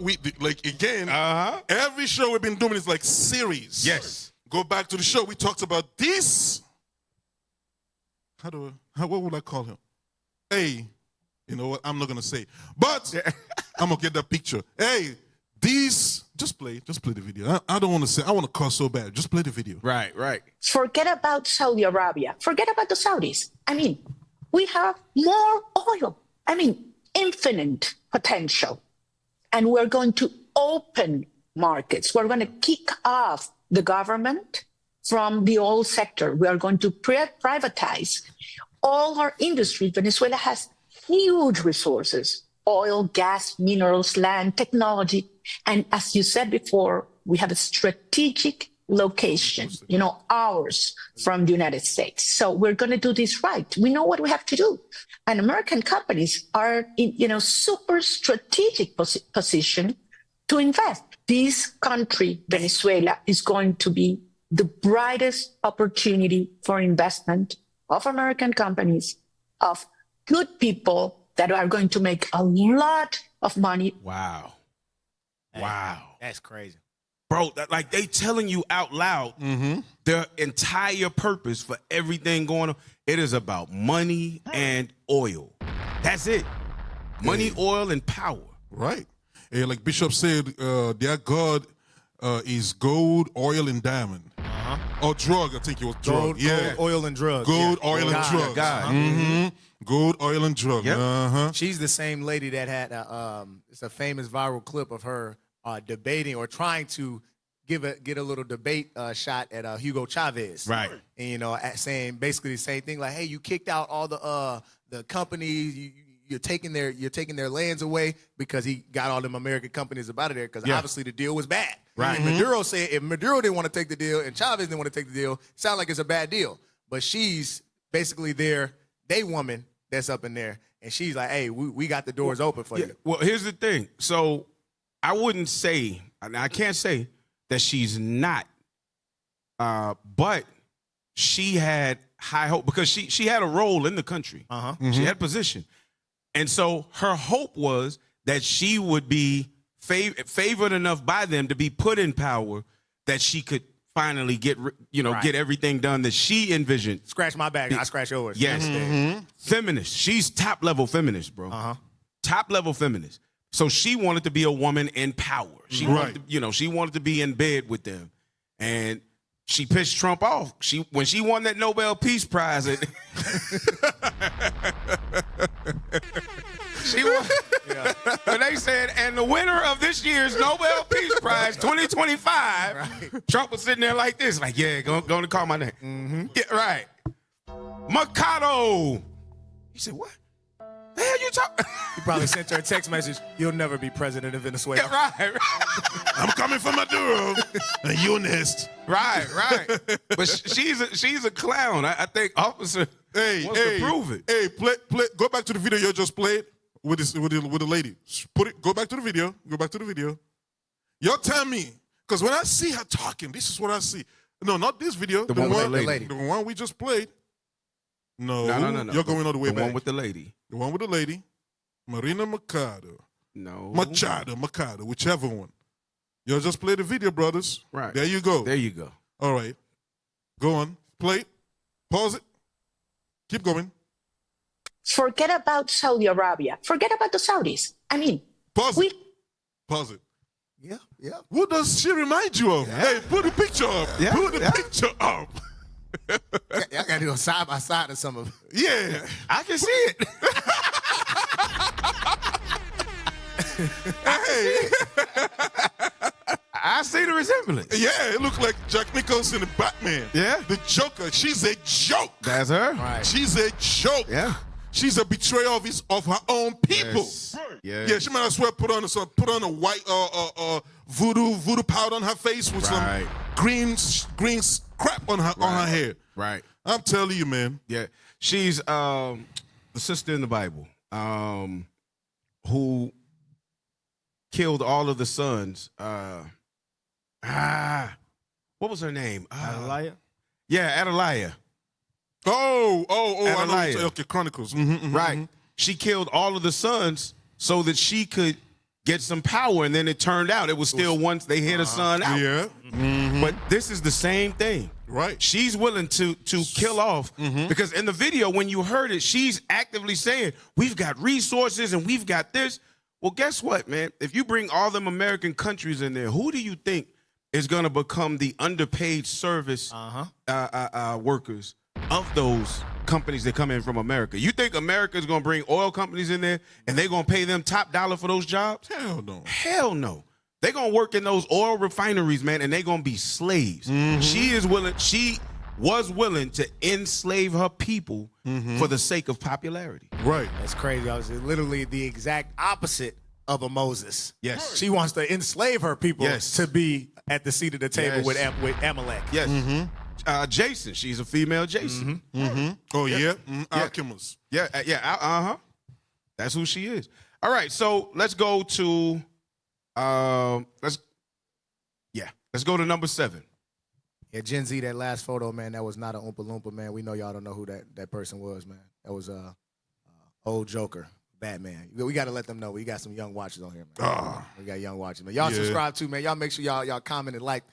every show we've been doing is like series. Yes. Go back to the show. We talked about this. What would I call him? Hey, you know what? I'm not going to say. But I'm going to get that picture. Hey, just play the video. I don't want to say, I want to cuss so bad. Just play the video. Right. Forget about Saudi Arabia. Forget about the Saudis. I mean, we have more oil. I mean, infinite potential. And we're going to open markets. We're going to kick off the government from the oil sector. We are going to privatize all our industry. Venezuela has huge resources, oil, gas, minerals, land, technology. And as you said before, we have a strategic location, ours from the United States. So we're going to do this right. We know what we have to do. And American companies are in, super strategic position to invest. This country, Venezuela, is going to be the brightest opportunity for investment of American companies, of good people that are going to make a lot of money. Wow. That's crazy. Bro, like they telling you out loud their entire purpose for everything going on. It is about money and oil. That's it. Money, oil, and power. Right. Hey, like Bishop said, their God is gold, oil, and diamond. Or drug, I think it was drug. Gold, oil, and drugs. Gold, oil, and drugs. God. Gold, oil, and drugs. Yep. She's the same lady that had it's a famous viral clip of her debating or trying to get a little debate shot at Hugo Chavez. Right. And saying basically the same thing, like, hey, you kicked out all the companies, you're taking their lands away because he got all them American companies up out of there because obviously the deal was bad. Right. Maduro said if Maduro didn't want to take the deal and Chavez didn't want to take the deal, it sounds like it's a bad deal. But she's basically they woman that's up in there, and she's like, hey, we got the doors open for you. Well, here's the thing. So I wouldn't say, I can't say that she's not, but she had high hope because she had a role in the country. She had a position. And so her hope was that she would be favored enough by them to be put in power that she could finally get everything done that she envisioned. Scratch my back, I scratch yours. Yes. Feminist. She's top level feminist, bro. Top level feminist. So she wanted to be a woman in power. She wanted to, she wanted to be in bed with them. And she pissed Trump off. When she won that Nobel Peace Prize, she won. When they said, and the winner of this year's Nobel Peace Prize 2025, Trump was sitting there like this, like, yeah, going to call my name. Yeah, right. Mikado. He said, what? The hell you talking? He probably sent her a text message, you'll never be president of Venezuela. Yeah, right. I'm coming for Maduro. And you nest. Right. But she's a clown. I think Officer wants to prove it. Hey, play. Go back to the video you just played with the lady. Go back to the video. Go back to the video. Y'all tell me, because when I see her talking, this is what I see. No, not this video. The one with the lady. The one we just played. No. You're going all the way back. The one with the lady. The one with the lady. Marina Machado. No. Machado, whichever one. Y'all just play the video, brothers. Right. There you go. There you go. All right. Go on. Play it. Pause it. Keep going. Forget about Saudi Arabia. Forget about the Saudis. I mean, Pause it. Pause it. Yeah. What does she remind you of? Hey, put the picture up. Yeah. Put the picture up. Y'all got to do a side by side of some of it. Yeah. I can see it. I see the resemblance. Yeah, it looked like Jack Nicholson and Batman. Yeah. The Joker. She's a joke. That's her. Right. She's a joke. Yeah. She's a betrayer of her own people. Yes. Yeah. Yeah, she might as well put on a white voodoo powder on her face with some green crap on her hair. Right. I'm telling you, man. Yeah. She's the sister in the Bible who killed all of the sons. What was her name? Adelia? Yeah, Adelia. Oh, I know. Adelia. Okay, Chronicles. Right. She killed all of the sons so that she could get some power, and then it turned out it was still once they hit a son out. Yeah. But this is the same thing. Right. She's willing to kill off because in the video, when you heard it, she's actively saying, we've got resources and we've got this. Well, guess what, man? If you bring all them American countries in there, who do you think is going to become the underpaid service workers of those companies that come in from America? You think America is going to bring oil companies in there and they're going to pay them top dollar for those jobs? Hell no. Hell no. They're going to work in those oil refineries, man, and they're going to be slaves. She was willing to enslave her people for the sake of popularity. Right. That's crazy. I was literally the exact opposite of a Moses. Yes. She wants to enslave her people to be at the seat of the table with Amalek. Yes. Jason. She's a female Jason. Oh, yeah? Alchemist. Yeah. That's who she is. All right, so let's go to let's go to number 7. Yeah, Gen Z, that last photo, man, that was not an Oompa Loompa, man. We know y'all don't know who that person was, man. That was old Joker, Batman. We got to let them know. We got some young watchers on here, man. We got young watchers, man. Y'all subscribe too, man. Y'all make sure y'all comment and like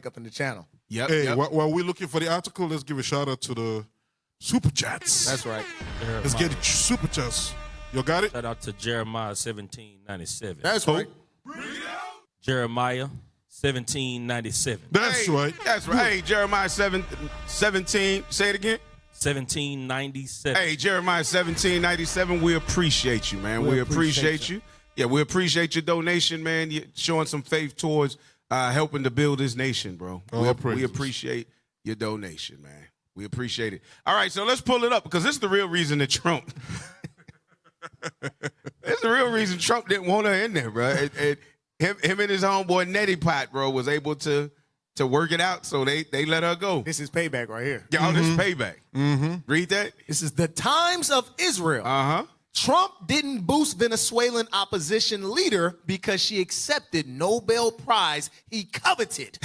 up in the channel. Yep. Hey, while we're looking for the article, let's give a shout out to the Super Chats. That's right. Let's get the Super Chats. You got it? Shout out to Jeremiah 1797. That's right. Jeremiah 1797. That's right. That's right. Hey, Jeremiah 17. Say it again. 1797. Hey, Jeremiah 1797. We appreciate you, man. We appreciate you. Yeah, we appreciate your donation, man. You're showing some faith towards helping to build this nation, bro. We appreciate your donation, man. We appreciate it. All right, so let's pull it up because this is the real reason that Trump. It's the real reason Trump didn't want her in there, bro. him and his homeboy Nettie Pot, bro, was able to work it out, so they let her go. This is payback right here. Y'all, this is payback. Read that. This is the Times of Israel. Trump didn't boost Venezuelan opposition leader because she accepted Nobel Prize he coveted.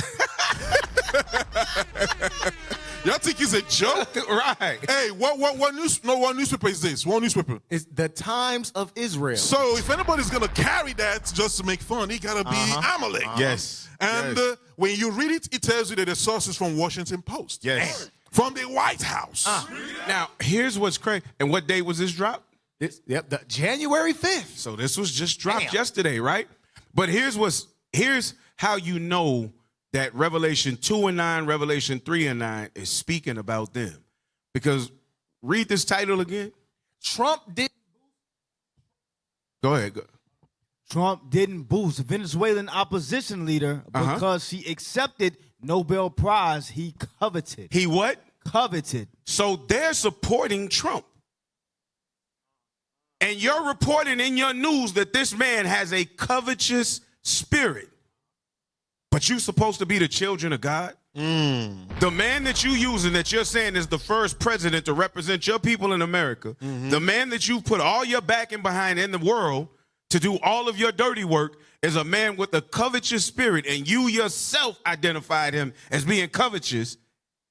Y'all think it's a joke? Right. Hey, what newspaper is this? What newspaper? It's the Times of Israel. So if anybody's gonna carry that just to make fun, he gotta be Amalek. Yes. And when you read it, it tells you that the source is from Washington Post. Yes. From the White House. Now, here's what's crazy. And what day was this dropped? The January 5th. So this was just dropped yesterday, right? But here's how you know that Revelation 2 and 9, Revelation 3 and 9 is speaking about them. Because read this title again. Trump did. Go ahead. Trump didn't boost Venezuelan opposition leader because he accepted Nobel Prize he coveted. He what? Coveted. So they're supporting Trump. And you're reporting in your news that this man has a covetous spirit. But you're supposed to be the children of God? The man that you using that you're saying is the first president to represent your people in America, the man that you put all your backing behind in the world to do all of your dirty work is a man with a covetous spirit, and you yourself identified him as being covetous,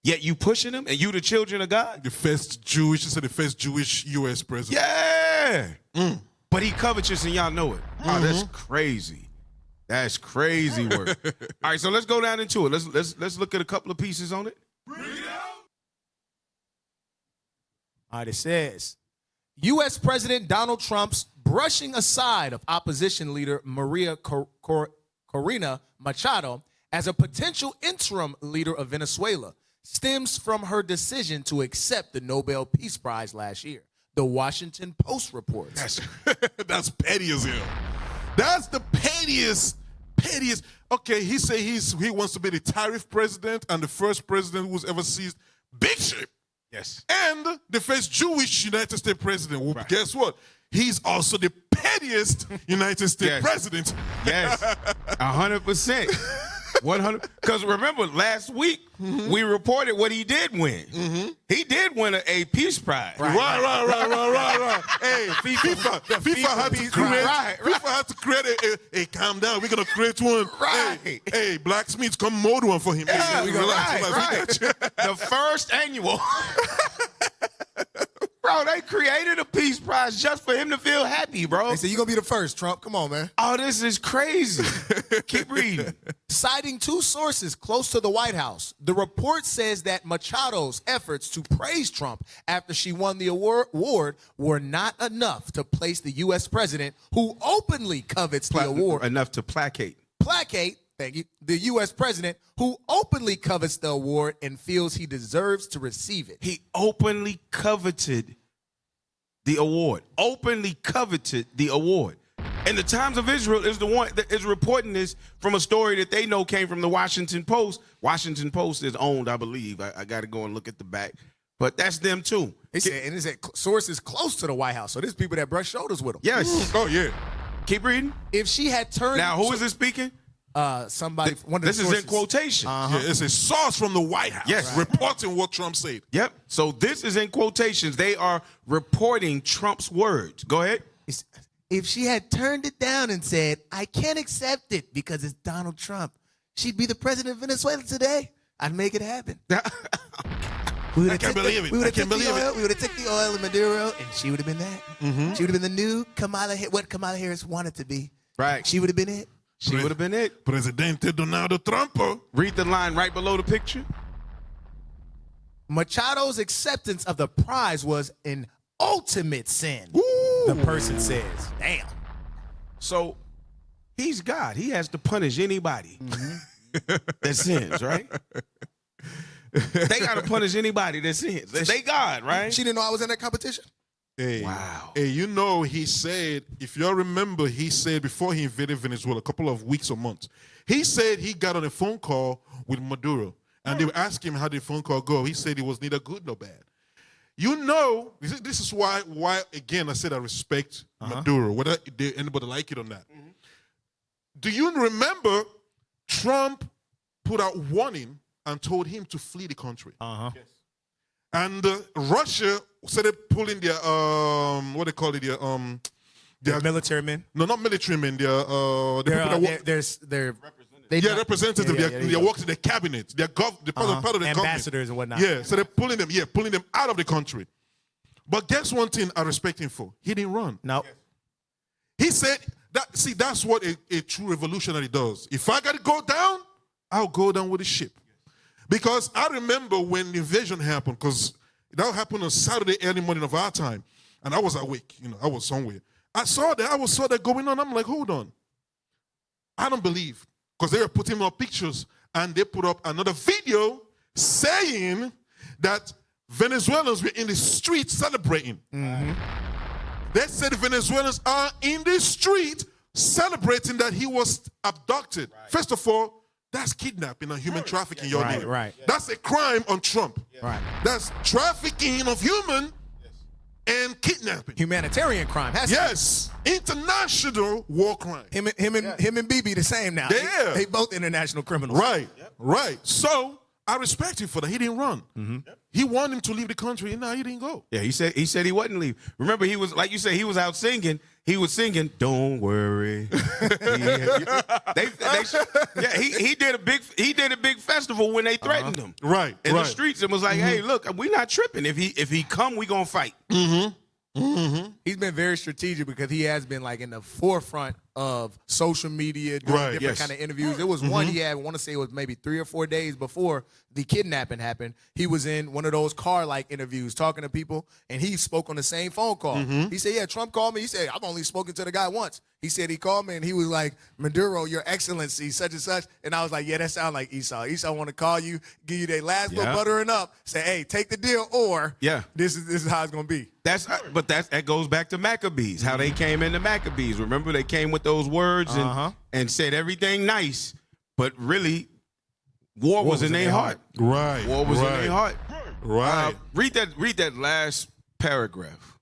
yet you pushing him, and you the children of God? The first Jewish U.S. president. Yeah. But he covetous, and y'all know it. Oh, that's crazy. That's crazy work. All right, so let's go down into it. Let's look at a couple of pieces on it. All right, it says, U.S. President Donald Trump's brushing aside of opposition leader Maria Corina Machado as a potential interim leader of Venezuela stems from her decision to accept the Nobel Peace Prize last year. The Washington Post reports. That's petty as hell. That's the pettiest. Okay, he say he wants to be the tariff president and the first president who's ever seized big ship. Yes. And the first Jewish United States president. Well, guess what? He's also the pettiest United States president. Yes, 100%. 100. Because remember, last week we reported what he did win. He did win a peace prize. Right. Hey, FIFA had to create a calm down. We're gonna create one. Right. Hey, blacksmiths, come mold one for him. Yeah, hey, relax. The first annual. Bro, they created a peace prize just for him to feel happy, bro. They said, you're going to be the first, Trump. Come on, man. Oh, this is crazy. Keep reading. Citing two sources close to the White House, the report says that Machado's efforts to praise Trump after she won the award were not enough to place the U.S. president, who openly covets the award. Enough to placate. Thank you. The U.S. president, who openly covets the award and feels he deserves to receive it. He openly coveted the award. Openly coveted the award. And the Times of Israel is the one that is reporting this from a story that they know came from the Washington Post. Washington Post is owned, I believe. I got to go and look at the back. But that's them, too. It said sources close to the White House. So there's people that brush shoulders with them. Yes. Oh, yeah. Keep reading. If she had turned... Now, who is this speaking? Somebody. One of the this sources. is in quotation. Yeah, it's a source from the White House reporting what Trump said. Yep. So this is in quotations. They are reporting Trump's words. Go ahead. If she had turned it down and said, I can't accept it because it's Donald Trump, she'd be the president of Venezuela today. I'd make it happen. I can't believe it. We would have took the oil in Maduro, and she would have been that. She would have been the new what Kamala Harris wanted to be. Right. She would have been it. She would have been it. Presidente Donald Trump. Read the line right below the picture. Machado's acceptance of the prize was an ultimate sin. The person says. Damn. So he's God. He has to punish anybody that sins, right? They got to punish anybody that sins. They God, right? She didn't know I was in that competition? Hey, wow. Hey, you know, he said, if y'all remember, he said before he invaded Venezuela, a couple of weeks or months, he said he got on a phone call with Maduro. And they were asking him how did the phone call go. He said it was neither good nor bad. You know, this is why again, I said I respect Maduro, whether anybody like it or not. do you remember Trump put out warning and told him to flee the country? Yes. And Russia started pulling their what they call it, their military men. No, not military men. They're representatives. They work in the cabinet. They're part of the government. Ambassadors and whatnot. Yeah, so they're pulling them out of the country. But guess one thing I respect him for? He didn't run. No. He said that. See, that's what a true revolutionary does. If I gotta go down, I'll go down with the ship. Because I remember when the invasion happened, because that happened on Saturday early morning of our time, and I was awake. I was somewhere. I saw that going on. I'm like, hold on. I don't believe, because they were putting up pictures, and they put up another video saying that Venezuelans were in the street celebrating. They said Venezuelans are in the street celebrating that he was abducted. Right. First of all, that's kidnapping and human trafficking. Right. That's a crime on Trump. Right. That's trafficking of human and kidnapping. Humanitarian crime. Yes. International war crime. Him and Bibi the same now. Yeah. They both international criminals. Right. Right. So I respect him for that. He didn't run. He wanted him to leave the country, and now he didn't go. Yeah, he said he wouldn't leave. Remember, he was, like you said, he was out singing. He was singing, "Don't worry." He did a big festival when they threatened him. Right. In the streets, and was like, "Hey, look, we're not tripping. If he come, we gonna fight." He's been very strategic because he has been like in the forefront of social media, doing different kind of interviews. There was one he had, I want to say it was maybe 3 or 4 days before the kidnapping happened. He was in one of those car-like interviews talking to people, and he spoke on the same phone call. He said, yeah, Trump called me. He said, I've only spoken to the guy once. He said he called me, and he was like, Maduro, your excellency, such and such. And I was like, yeah, that sounds like Esau. Esau want to call you, give you their last little buttering up, say, hey, take the deal, or this is how it's going to be. That goes back to Maccabees, how they came into Maccabees. Remember, they came with those words and said everything nice, but really, war was in their heart. Right. War was in their heart. Right. Read that last paragraph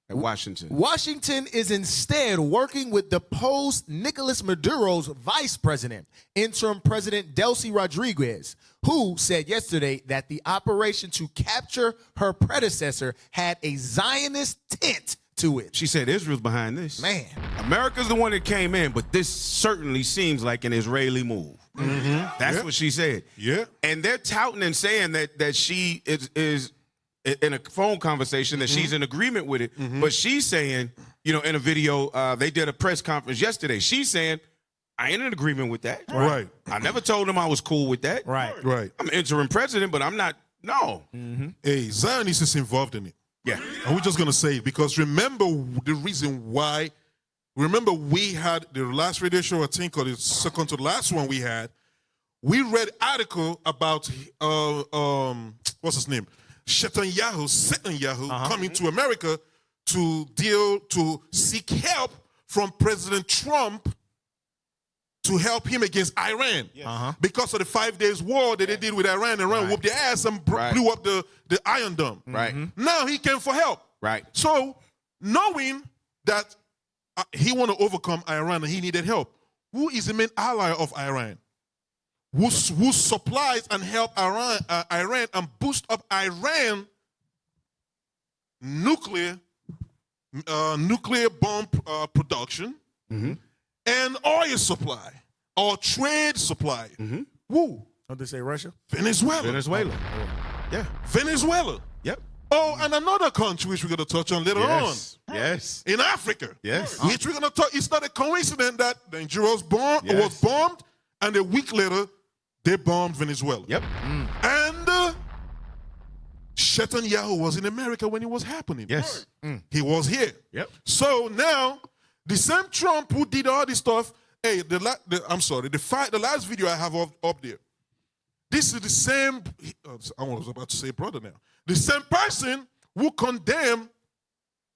at Washington. Washington is instead working with deposed Nicolas Maduro's vice president, interim President Delcy Rodriguez, who said yesterday that the operation to capture her predecessor had a Zionist tint to it. She said Israel's behind this. Man. America's the one that came in, but this certainly seems like an Israeli move. That's what she said. Yeah. And they're touting and saying that she is in a phone conversation that she's in agreement with it. But she's saying, in a video, they did a press conference yesterday. She's saying, I ain't in agreement with that. Right. I never told him I was cool with that. Right. I'm interim president, but I'm not. No. Hey, Zionists is involved in it. Yeah. And we're just going to say it because remember the reason why. Remember we had the last radio show, I think, or the second to the last one we had. We read article about, what's his name? Netanyahu coming to America to seek help from President Trump to help him against Iran. Because of the 5 days war that they did with Iran. Iran whooped their ass and blew up the Iron Dome. Now he came for help. So knowing that he want to overcome Iran and he needed help, who is the main ally of Iran? Who supplies and help Iran and boost up Iran nuclear bomb production and oil supply or trade supply. Who? What they say, Russia? Venezuela. Yeah. Venezuela. Yep. Oh, and another country which we're going to touch on later on. Yes. In Africa. Yes. Which we're going to talk. It's not a coincidence that Nigeria was bombed, and a week later, they bombed Venezuela. Yep. And Netanyahu was in America when it was happening. Yes. He was here. Yep. So now, the same Trump who did all this stuff, hey, the last video I have up there, this is the same, I was about to say brother now, the same person who condemned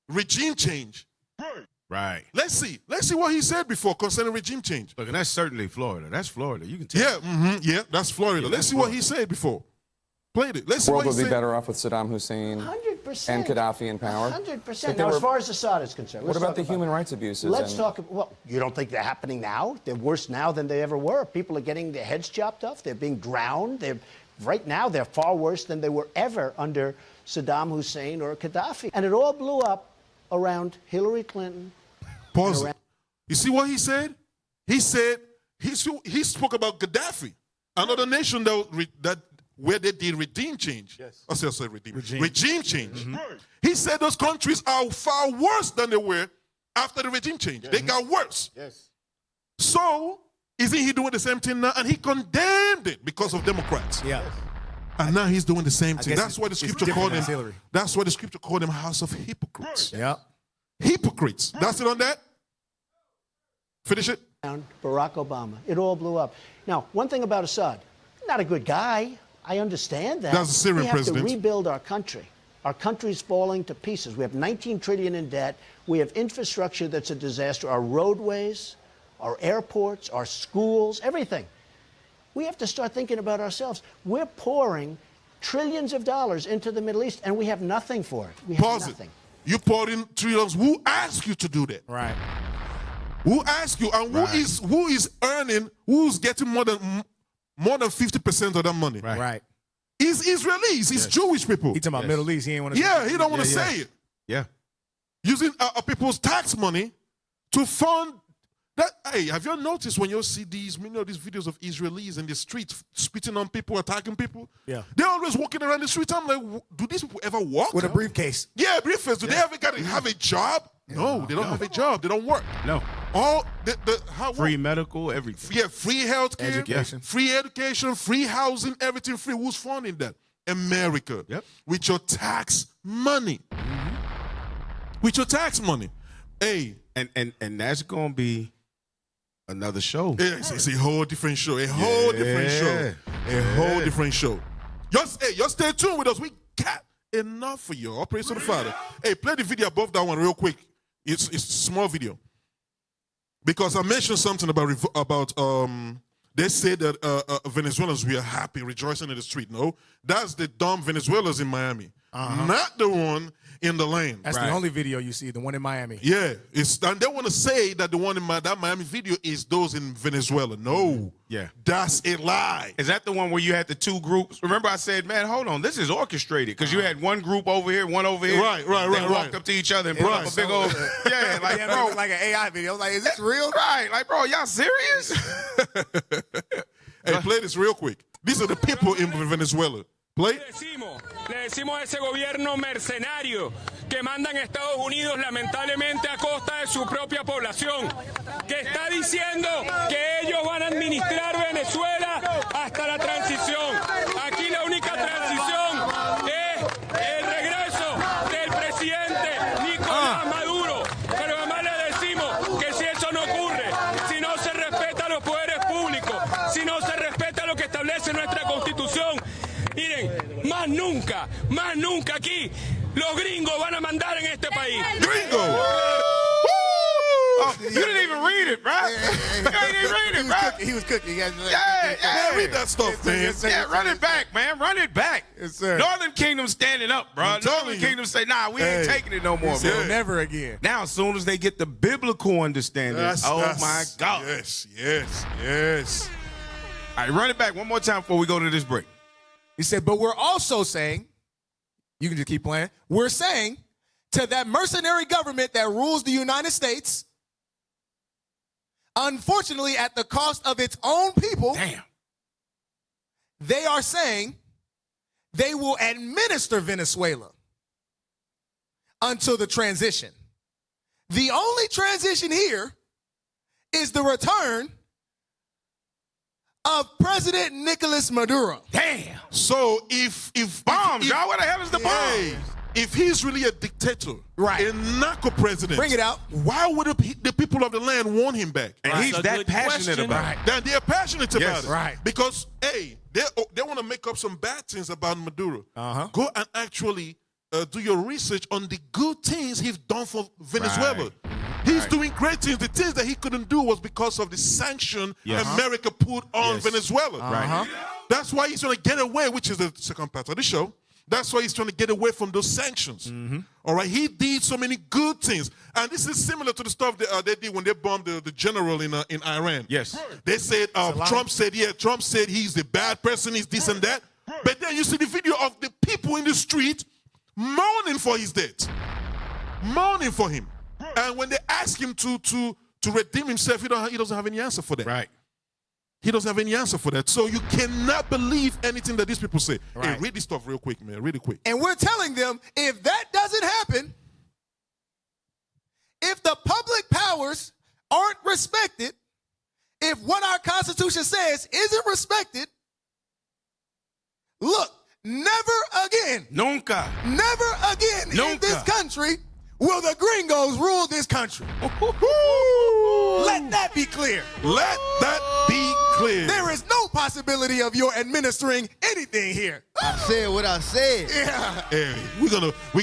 regime change. Right. Let's see what he said before concerning regime change. Look, and that's certainly Florida. That's Florida. You can tell. Yeah, that's Florida. Let's see what he said before. Played it. Let's see what he said. The world would be better off with Saddam Hussein. 100%. And Gaddafi in power. 100%. Now, as far as Assad is concerned, what about the human rights abuses? Let's talk. Well, you don't think they're happening now? They're worse now than they ever were. People are getting their heads chopped off. They're being drowned. Right now, they're far worse than they were ever under Saddam Hussein or Gaddafi. And it all blew up around Hillary Clinton. Pause it. You see what he said? He said he spoke about Gaddafi, another nation that where they did regime change. Yes. I said regime change. He said those countries are far worse than they were after the regime change. They got worse. Yes. So isn't he doing the same thing now? And he condemned it because of Democrats. Yeah. And now he's doing the same thing. That's why the scripture called him. Hillary. That's why the scripture called him house of hypocrites. Yeah. Hypocrites. That's it on that. Finish it. Barack Obama. It all blew up. Now, one thing about Assad, not a good guy. I understand that. That's the Syrian president. We have to rebuild our country. Our country's falling to pieces. We have 19 trillion in debt. We have infrastructure that's a disaster. Our roadways, our airports, our schools, everything. We have to start thinking about ourselves. We're pouring trillions of dollars into the Middle East, and we have nothing for it. We have nothing. You poured in trillions. Who asked you to do that? Right. Who asked you? And who is earning? Who's getting more than 50% of that money? Right. It's Israelis. It's Jewish people. He talking about Middle East. He ain't want to. Yeah, he don't want to say it. Yeah. Using people's tax money to fund that. Hey, have you noticed when you see these many of these videos of Israelis in the streets spitting on people, attacking people? Yeah. They're always walking around the street. I'm like, do these people ever walk? With a briefcase. Yeah, briefcase. Do they ever have a job? No, they don't have a job. They don't work. No. All free medical, everything. Yeah, free healthcare, education, free education, free housing, everything free. Who's funding that? America. Yep. With your tax money. With your tax money. Hey. And that's gonna be another show. It's a whole different show. A whole different show. A whole different show. Just stay tuned with us. We got enough for you. All praise to the Father. Hey, play the video above that one real quick. It's a small video. Because I mentioned something about they say that Venezuelans were happy, rejoicing in the street. No, that's the dumb Venezuelans in Miami, not the one in the lane. That's the only video you see, the one in Miami. Yeah, and they want to say that the one in that Miami video is those in Venezuela. No, that's a lie. Is that the one where you had the two groups? Remember I said, man, hold on, this is orchestrated because you had one group over here, one over here. Right. They walked up to each other and put up a big old like bro, like an AI video. Like, is this real? Right, like bro, y'all serious? Hey, play this real quick. These are the people in Venezuela. Play. Le decimos a ese gobierno mercenario que mandan a Estados Unidos lamentablemente a costa de su propia población, que está diciendo que ellos van a administrar Venezuela hasta la transición. Aquí la única transición es el regreso del presidente Nicolás Maduro. Pero además le decimos que si eso no ocurre, si no se respeta los poderes públicos, si no se respeta lo que establece nuestra Constitución, miren, más nunca aquí los gringos van a mandar en este país. Gringo! Oh, you didn't even read it, bro. You didn't even read it, bro. He was cooking. Yeah, read that stuff, man. Yeah, run it back, man. Run it back. Yes, sir. Northern Kingdom standing up, bro. Northern Kingdom say, nah, we ain't taking it no more, bro. Never again. Now, as soon as they get the biblical understanding, my God. Yes. All right, run it back one more time before we go to this break. He said, but we're also saying, you can just keep playing, we're saying to that mercenary government that rules the United States, unfortunately at the cost of its own people, they are saying they will administer Venezuela until the transition. The only transition here is the return of President Nicolas Maduro. Damn. So if bombs, y'all, where the hell is the bomb? If he's really a dictator, a narco president, bring it out. Why would the people of the land want him back? And he's that passionate about it. They're passionate about it. Right. Because they want to make up some bad things about Maduro. Go and actually do your research on the good things he's done for Venezuela. He's doing great things. The things that he couldn't do was because of the sanction America put on Venezuela. Right. That's why he's going to get away, which is the second part of the show. That's why he's trying to get away from those sanctions. All right, he did so many good things, and this is similar to the stuff they did when they bombed the general in Iran. Yes, they said Trump said he's the bad person, he's this and that. But then you see the video of the people in the street mourning for his death, mourning for him, and when they ask him to redeem himself, he doesn't have any answer for that. Right. He doesn't have any answer for that. So you cannot believe anything that these people say. Right. Hey, read this stuff real quick, man. Read it quick. And we're telling them, if that doesn't happen, if the public powers aren't respected, if what our Constitution says isn't respected, look, never again. Nunca. Never again Nunca. in this country will the gringos rule this country. Let that be clear. Let that be clear. There is no possibility of your administering anything here. I said what I said. Yeah. Hey, we're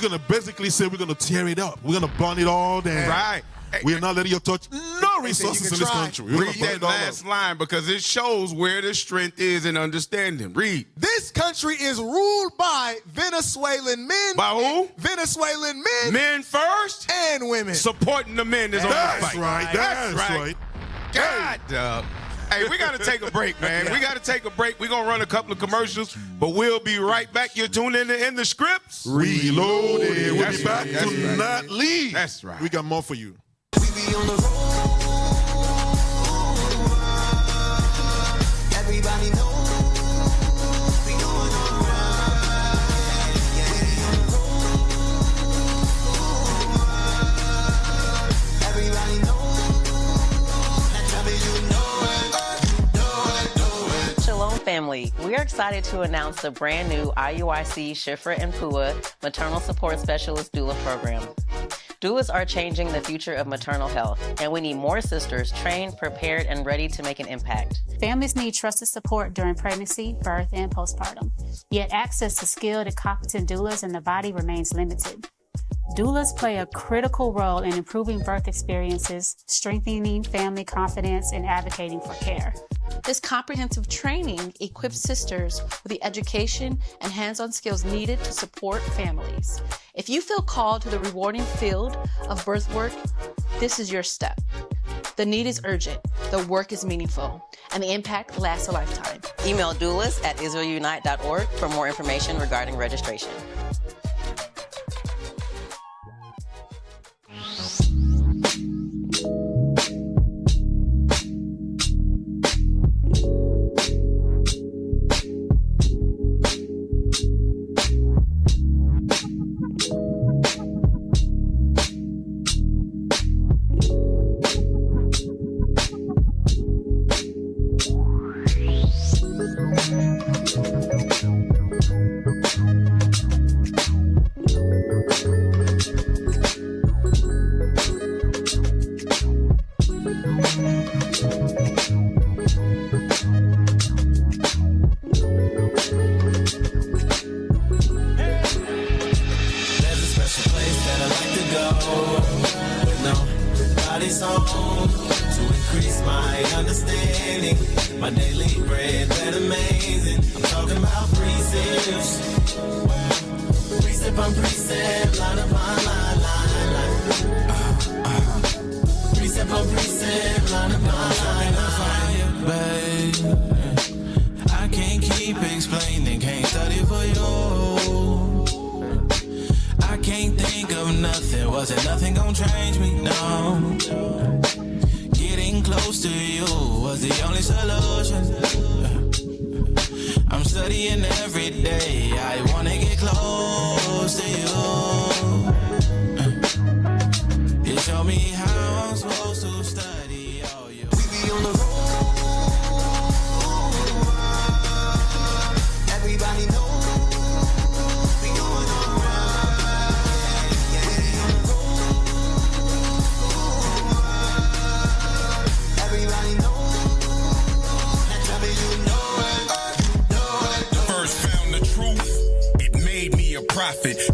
gonna basically say we're gonna tear it up. We're gonna burn it all down. Right. We're not letting you touch no resources in this country. We're Read gonna burn that it all last up. line because it shows where the strength is in understanding. Read. This country is ruled by Venezuelan men. By who? Venezuelan men. Men first and women. Supporting the men is on the That's fight. right. That's right. God, dog. Hey, we got to take a break, man. We got to take a break. We're going to run a couple of commercials, but we'll be right back. You're tuned in the scripts. Reloaded. We'll That's be back. right. Do not leave. That's right. We got more for you. Everybody know we going alright. Everybody know. Tell me you know it. Shalom family, we are excited to announce the brand new IUIC Shifra and Pua Maternal Support Specialist Doula Program. Doulas are changing the future of maternal health, and we need more sisters trained, prepared, and ready to make an impact. Families need trusted support during pregnancy, birth, and postpartum. Yet access to skilled and competent doulas in the body remains limited. Doulas play a critical role in improving birth experiences, strengthening family confidence, and advocating for care. This comprehensive training equips sisters with the education and hands-on skills needed to support families. If you feel called to the rewarding field of birth work, this is your step. The need is urgent, the work is meaningful, and the impact lasts a lifetime. Email doulas at israelunite.org for more information regarding registration.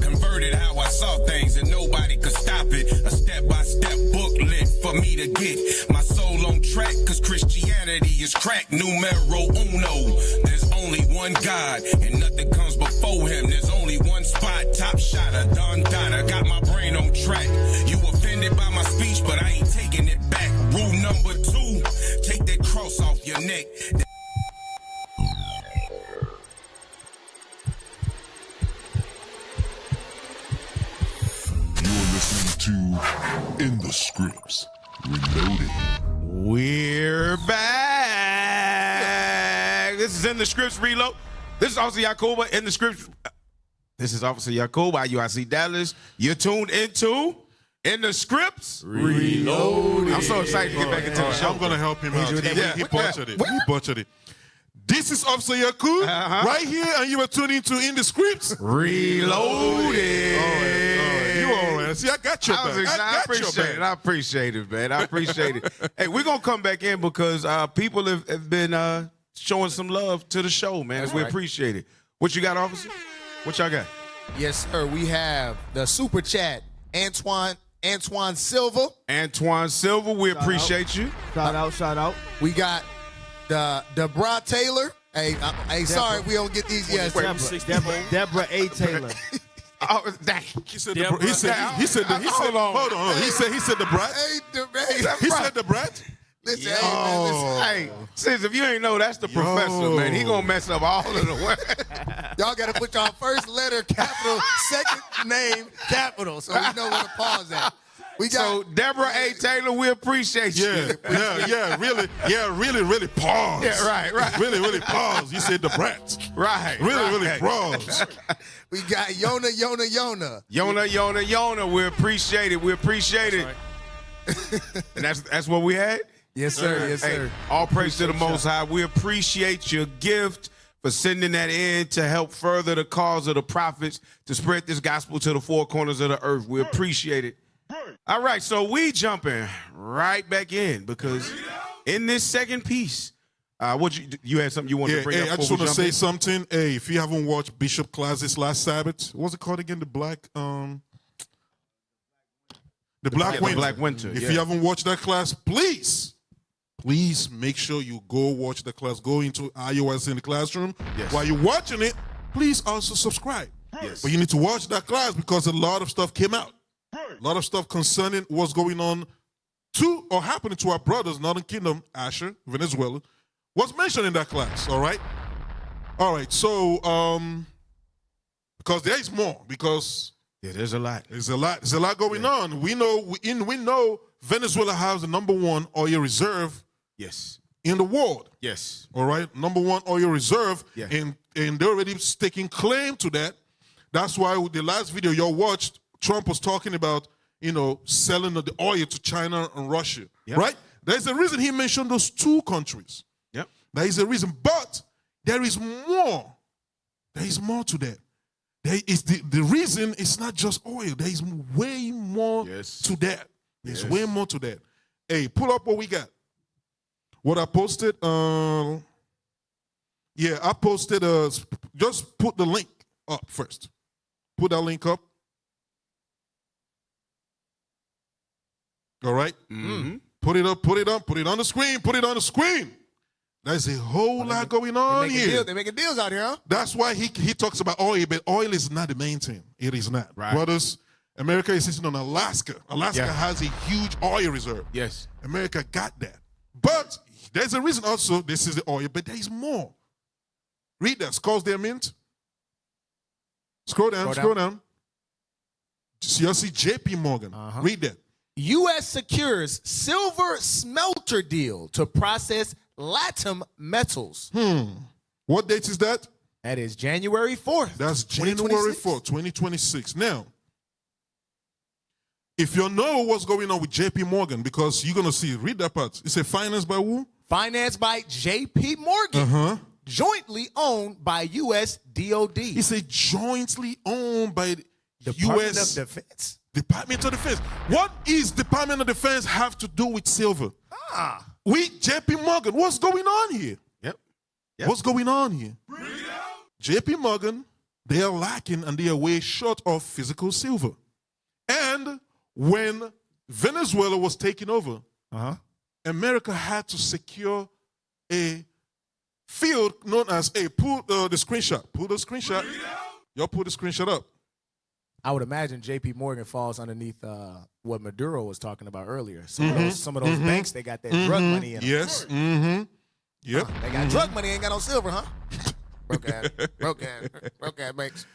Converted how I saw things and nobody could stop it. A step-by-step booklet for for me to get my soul on track, cause Christianity is crack, numero uno. There's only one God, and nothing comes before him. There's only one spot, top shotter, Don Dada. Got my brain on track. You offended by my speech, but I ain't taking it back. Rule number 2, take that cross off your neck. To In the Scripts Reloaded. We're back. This is In the Scripts Reload. This is Officer Yakuba in the Scripts. This is Officer Yakuba, IUIC Dallas. You're tuned into In the Scripts Reloaded. I'm so excited to get back into the show. I'm going to help him out. He butchered it. He butchered it. This is Officer Yakuba right here, and you are tuning into In the Scripts Reloaded. You all right. See, I got your back. I appreciate it, man. I appreciate it. Hey, we're going to come back in because people have been showing some love to the show, man. We appreciate it. What you got, officer? What y'all got? Yes, sir. We have the super chat, Antoine Silva. Antoine Silva, we appreciate you. Shout out. We got the Debra Taylor. Hey, sorry, we don't get these yet. Deborah A. Taylor. Oh, dang. He said the brat. He said the brat. Listen, hey, sis, if you ain't know, that's the professor, man. He gonna mess up all of the work. Y'all gotta put y'all first letter capital, second name capital, so we know where to pause at. So Deborah A. Taylor, we appreciate you. Really pause. Yeah, right. Really pause. You said the brat. Right. Really pause. We got Yona. Yona. We appreciate it. And that's what we had? Yes, sir. Yes, sir. Hey, all praise to the Most High. We appreciate your gift for sending that in to help further the cause of the prophets, to spread this gospel to the four corners of the earth. We appreciate it. All right, so we jumping right back in because in this second piece, you had something you wanted to bring up? I just want to say something. Hey, if you haven't watched Bishop classes last Sabbath, what's it called again? The Black Winter. If you haven't watched that class, please make sure you go watch the class. Go into IUIC in the classroom. Yes. While you're watching it, please also subscribe. Yes. But you need to watch that class because a lot of stuff came out. A lot of stuff concerning what's going on to or happening to our brothers, Northern Kingdom, Asher, Venezuela, was mentioned in that class. All right. So, because there is more. Because there's a lot. There's a lot going on. We know Venezuela has the #1 oil reserve. Yes. In the world. Yes. All right. #1 oil reserve. Yeah. And they're already taking claim to that. That's why with the last video y'all watched, Trump was talking about, selling the oil to China and Russia, right? There's a reason he mentioned those two countries. Yep. There is a reason, but there is more. There is more to that. There is the reason is not just oil. There is way more to that. There's way more to that. Hey, pull up what we got. What I posted, I posted, just put the link up first. Put that link up. All right? Mm-hmm. Put it up, put it on the screen. There's a whole lot going on here. They're making deals out here, huh? That's why he talks about oil, but oil is not the main thing. It is not. Right. Brothers, America is sitting on Alaska. Alaska has a huge oil reserve. Yes. America got that. But there's a reason also, this is the oil, but there's more. Read that. Scores their mint. Scroll down. So you'll see JP Morgan. Read that. U.S. secures silver smelter deal to process latinum metals. What date is that? That is January 4th. That's January 4th, 2026. Now, if you know what's going on with JP Morgan, because you're going to see, read that part. It's a financed by who? Financed by JP Morgan. Jointly owned by U.S. DOD. It's a jointly owned by Department U.S. of Defense. Department of Defense. What is Department of Defense have to do with silver? We, JP Morgan, what's going on here? Yep. What's going on here? JP Morgan, they are lacking and they are way short of physical silver. And when Venezuela was taking over, America had to secure a field known as pull the screenshot. Pull the screenshot. Y'all pull the screenshot up. I would imagine J.P. Morgan falls underneath what Maduro was talking about earlier. Some of those banks, they got that drug money in them. Yes. Yep. They got drug money, ain't got no silver, huh? Broke ass banks.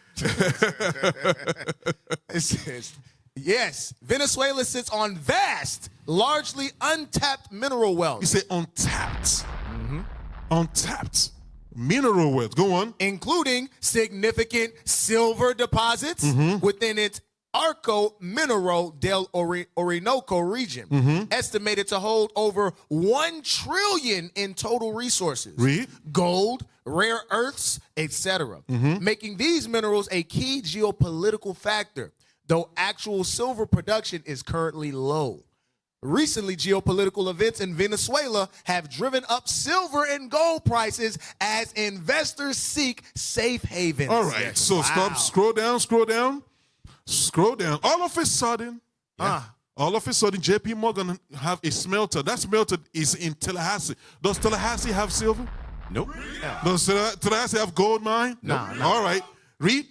It says, yes, Venezuela sits on vast, largely untapped mineral wealth. You say untapped. Untapped mineral wealth. Go on. Including significant silver deposits within its Arco Mineral del Orinoco region, estimated to hold over 1 trillion in total resources. Read. Gold, rare earths, etc., making these minerals a key geopolitical factor, though actual silver production is currently low. Recently, geopolitical events in Venezuela have driven up silver and gold prices as investors seek safe havens. All right, so stop, scroll down. All of a sudden, J.P. Morgan have a smelter. That smelter is in Tallahassee. Does Tallahassee have silver? Nope. Does Tallahassee have gold mine? No. All right, read.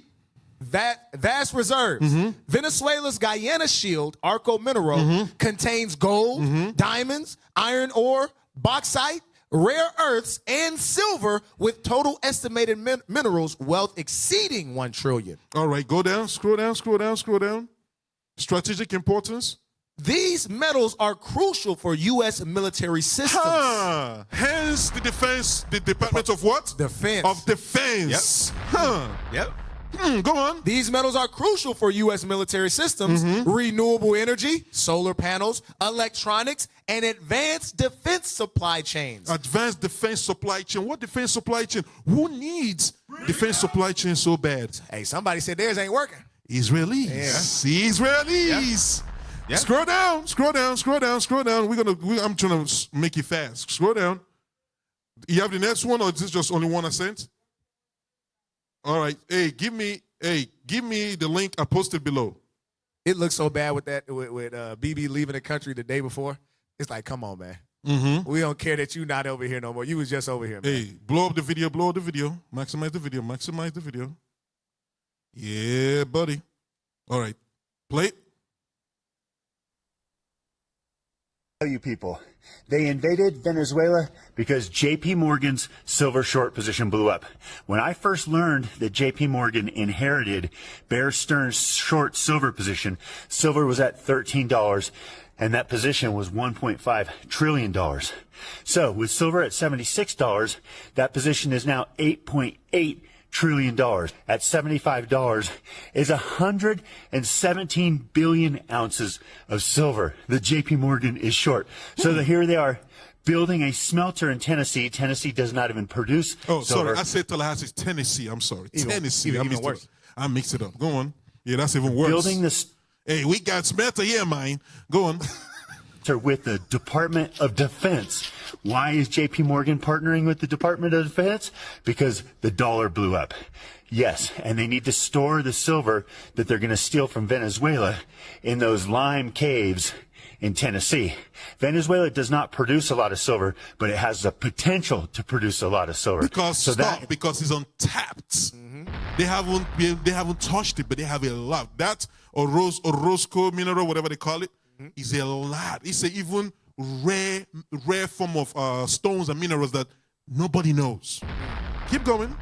Vast reserves. Venezuela's Guyana Shield, Arco Mineral, contains gold, diamonds, iron ore, bauxite, rare earths, and silver, with total estimated minerals wealth exceeding 1 trillion. All right, go down, scroll down. Strategic importance. These metals are crucial for U.S. military systems. Hence the Department of what? Defense. Of Defense. Yep. Go on. These metals are crucial for U.S. military systems, renewable energy, solar panels, electronics, and advanced defense supply chains. Advanced defense supply chain. What defense supply chain? Who needs defense supply chain so bad? Hey, somebody said theirs ain't working. Israelis. Yeah. Israelis. Yeah. Scroll down. I'm trying to make it fast. Scroll down. You have the next one, or is this just only one I sent? All right. Hey, give me the link I posted below. It looks so bad with BB leaving the country the day before. It's like, come on, man. We don't care that you not over here no more. You was just over here, man. Hey, blow up the video. Maximize the video. Yeah, buddy. All right. Play it. You people, they invaded Venezuela because JP Morgan's silver short position blew up. When I first learned that JP Morgan inherited Bear Stearns' short silver position, silver was at $13 and that position was $1.5 trillion. So with silver at $76, that position is now $8.8 trillion. At $75 is 117 billion ounces of silver that JP Morgan is short. So here they are building a smelter in Tennessee. Tennessee does not even produce silver. Sorry. I said Tallahassee, Tennessee. I'm sorry. Tennessee. I mixed it up. Go on. Yeah, that's even worse. Building this. Hey, we got smelter here, mine. Go on. With the Department of Defense. Why is JP Morgan partnering with the Department of Defense? Because the dollar blew up. Yes, and they need to store the silver that they're going to steal from Venezuela in those lime caves in Tennessee. Venezuela does not produce a lot of silver, but it has the potential to produce a lot of silver. Because it's untapped. They haven't touched it, but they have a lot. That Orozco mineral, whatever they call it, is a lot. It's a even rare form of stones and minerals that nobody knows. Keep going.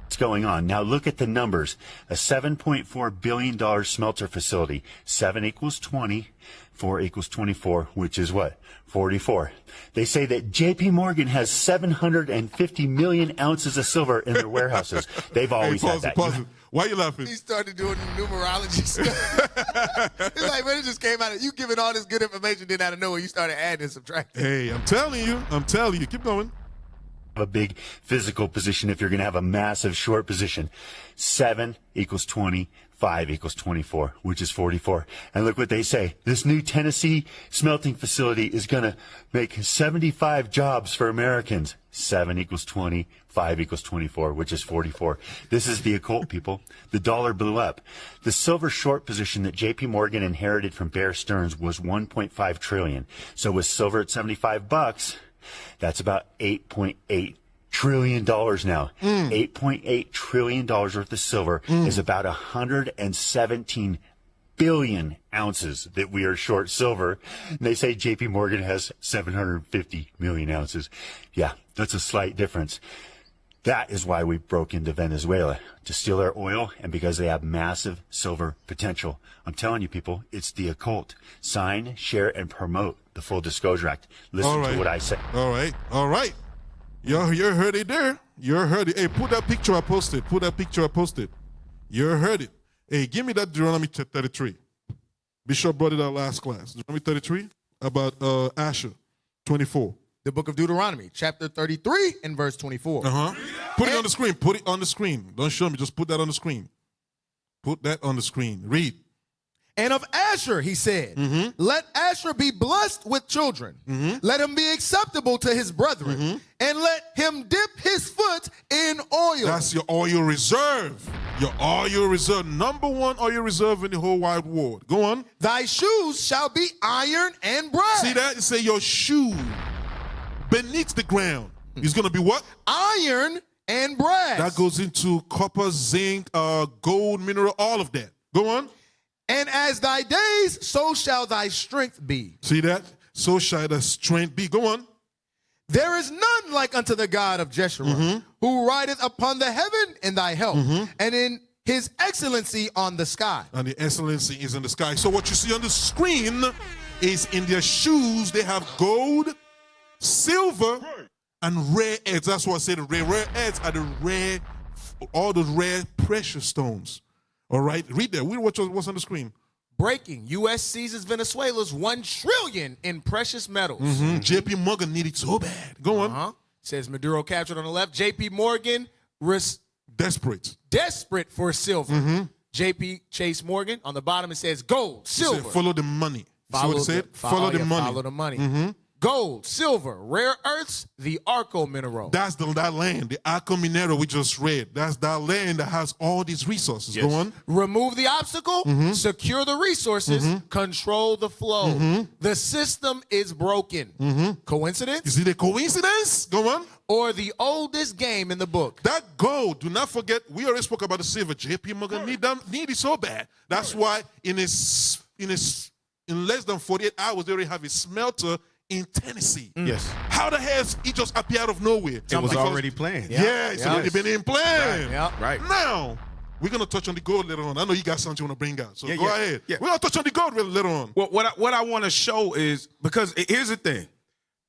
What's going on? Now look at the numbers. A $7.4 billion smelter facility. 7 equals 20. 4 equals 24, which is what? 44. They say that JP Morgan has 750 million ounces of silver in their warehouses. They've always had that. Pause it. Why are you laughing? He started doing numerology stuff. It's like, when it just came out, you giving all this good information, then out of nowhere, you started adding and subtracting. Hey, I'm telling you. Keep going. a big physical position if you're going to have a massive short position. 7 equals 20. 5 equals 24, which is 44. And look what they say. This new Tennessee smelting facility is going to make 75 jobs for Americans. 7 equals 20, 5 equals 24, which is 44. This is the occult, people. The dollar blew up. The silver short position that JP Morgan inherited from Bear Stearns was 1.5 trillion. So with silver at 75 bucks, that's about 8.8 trillion dollars now. $8.8 trillion worth of silver is about 117 billion ounces that we are short silver. And they say JP Morgan has 750 million ounces. Yeah, that's a slight difference. That is why we broke into Venezuela, to steal their oil and because they have massive silver potential. I'm telling you, people, it's the occult. Sign, share, and promote the Full Disclosure Act. Listen to what I say. All right. You heard it there. You heard it. Hey, put that picture I posted. You heard it. Hey, give me that Deuteronomy 33. Bishop brought it out last class. Deuteronomy 33 about Asher 24. The book of Deuteronomy, chapter 33 and verse 24. Put it on the screen. Put it on the screen. Don't show me. Just put that on the screen. Put that on the screen. Read. And of Asher, he said, let Asher be blessed with children. Let him be acceptable to his brethren. And let him dip his foot in oil. That's your oil reserve. Your oil reserve. Number one oil reserve in the whole wide world. Go on. Thy shoes shall be iron and brass. See that? It say your shoe beneath the ground is going to be what? Iron and brass. That goes into copper, zinc, gold, mineral, all of that. Go on. And as thy days, so shall thy strength be. See that? So shall the strength be. Go on. There is none like unto the God of Jeshurun, who rideth upon the heaven in thy help, and in his excellency on the sky. And the excellency is in the sky. So what you see on the screen is in their shoes, they have gold, silver, and rare earths. That's what I said. The rare earths are all the rare precious stones. All right, read that. Read what's on the screen. Breaking. U.S. seizes Venezuela's $1 trillion in precious metals. J.P. Morgan needed so bad. Go on. Says Maduro captured on the left. J.P. Morgan desperate for silver. J.P. Chase Morgan on the bottom. It says gold, silver. Said, follow the money. Follow the money. Follow the money. Gold, silver, rare earths, the Arco mineral. That's that land, the Arco mineral we just read. That's that land that has all these resources. Go on. Remove the obstacle, secure the resources, control the flow. The system is broken. Coincidence? Is it a coincidence? Go on. Or the oldest game in the book. That gold, do not forget, we already spoke about the silver. JP Morgan need it so bad. That's why in less than 48 hours, they already have a smelter in Tennessee. Yes. How the hell it just appeared out of nowhere? It was already planned. Yeah, it's already been in plan. Right. Now, we're going to touch on the gold later on. I know you got something you want to bring out. So go ahead. We're going to touch on the gold later on. Well, what I want to show is, because here's the thing.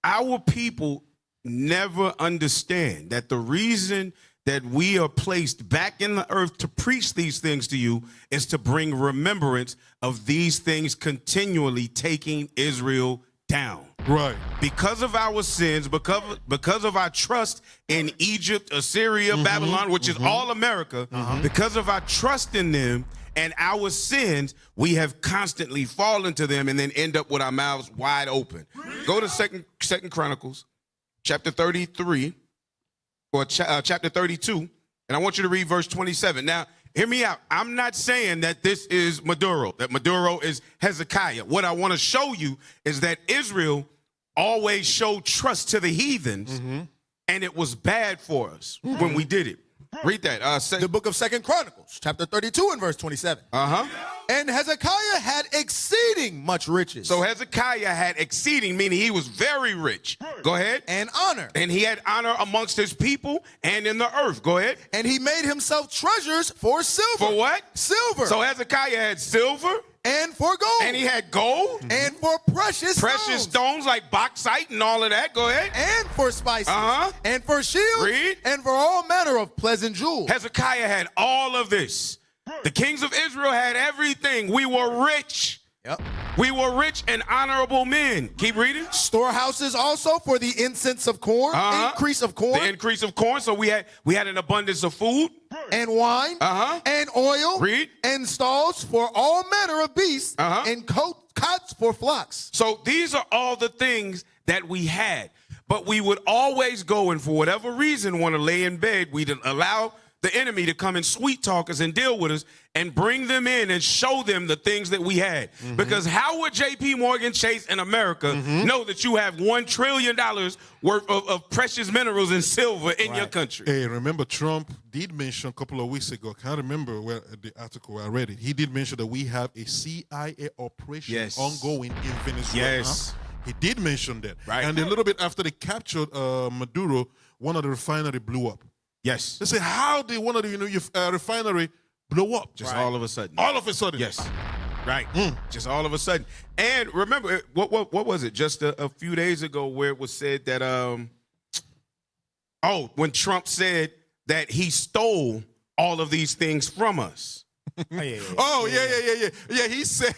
Our people never understand that the reason that we are placed back in the earth to preach these things to you is to bring remembrance of these things continually taking Israel down. Right. Because of our sins, because of our trust in Egypt, Assyria, Babylon, which is all America, because of our trust in them and our sins, we have constantly fallen to them and then end up with our mouths wide open. Go to Second Chronicles, chapter 33, or chapter 32, and I want you to read verse 27. Now, hear me out. I'm not saying that this is Maduro, that Maduro is Hezekiah. What I want to show you is that Israel always showed trust to the heathens, and it was bad for us when we did it. Read that. The book of Second Chronicles, chapter 32 and verse 27. And Hezekiah had exceeding much riches. So Hezekiah had exceeding, meaning he was very rich. Go ahead. And honor. And he had honor amongst his people and in the earth. Go ahead. And he made himself treasures for silver. For what? Silver. So Hezekiah had silver. And for gold. And he had gold. And for precious stones like bauxite and all of that. Go ahead. And for spices. And for shields. Read. And for all manner of pleasant jewels. Hezekiah had all of this. The kings of Israel had everything. We were rich. Yep. We were rich and honorable men. Keep reading. Storehouses also for the incense of corn, increase of corn. The increase of corn. So we had an abundance of food. And wine. And oil. Read. And stalls for all manner of beasts. And cots for flocks. So these are all the things that we had. But we would always go and for whatever reason want to lay in bed. We'd allow the enemy to come and sweet talk us and deal with us and bring them in and show them the things that we had. Because how would J.P. Morgan Chase in America know that you have $1 trillion worth of precious minerals and silver in your country? Hey, remember Trump did mention a couple of weeks ago, I can't remember where the article I read it. He did mention that we have a CIA operation ongoing in Venezuela. Yes. He did mention that. Right. And a little bit after they captured Maduro, one of the refinery blew up. Yes. They say, how did one of the refinery blow up? Just all of a sudden. All of a sudden. Yes. Right. Just all of a sudden. And remember, what was it? Just a few days ago where it was said that, when Trump said that he stole all of these things from us. Yeah, he said...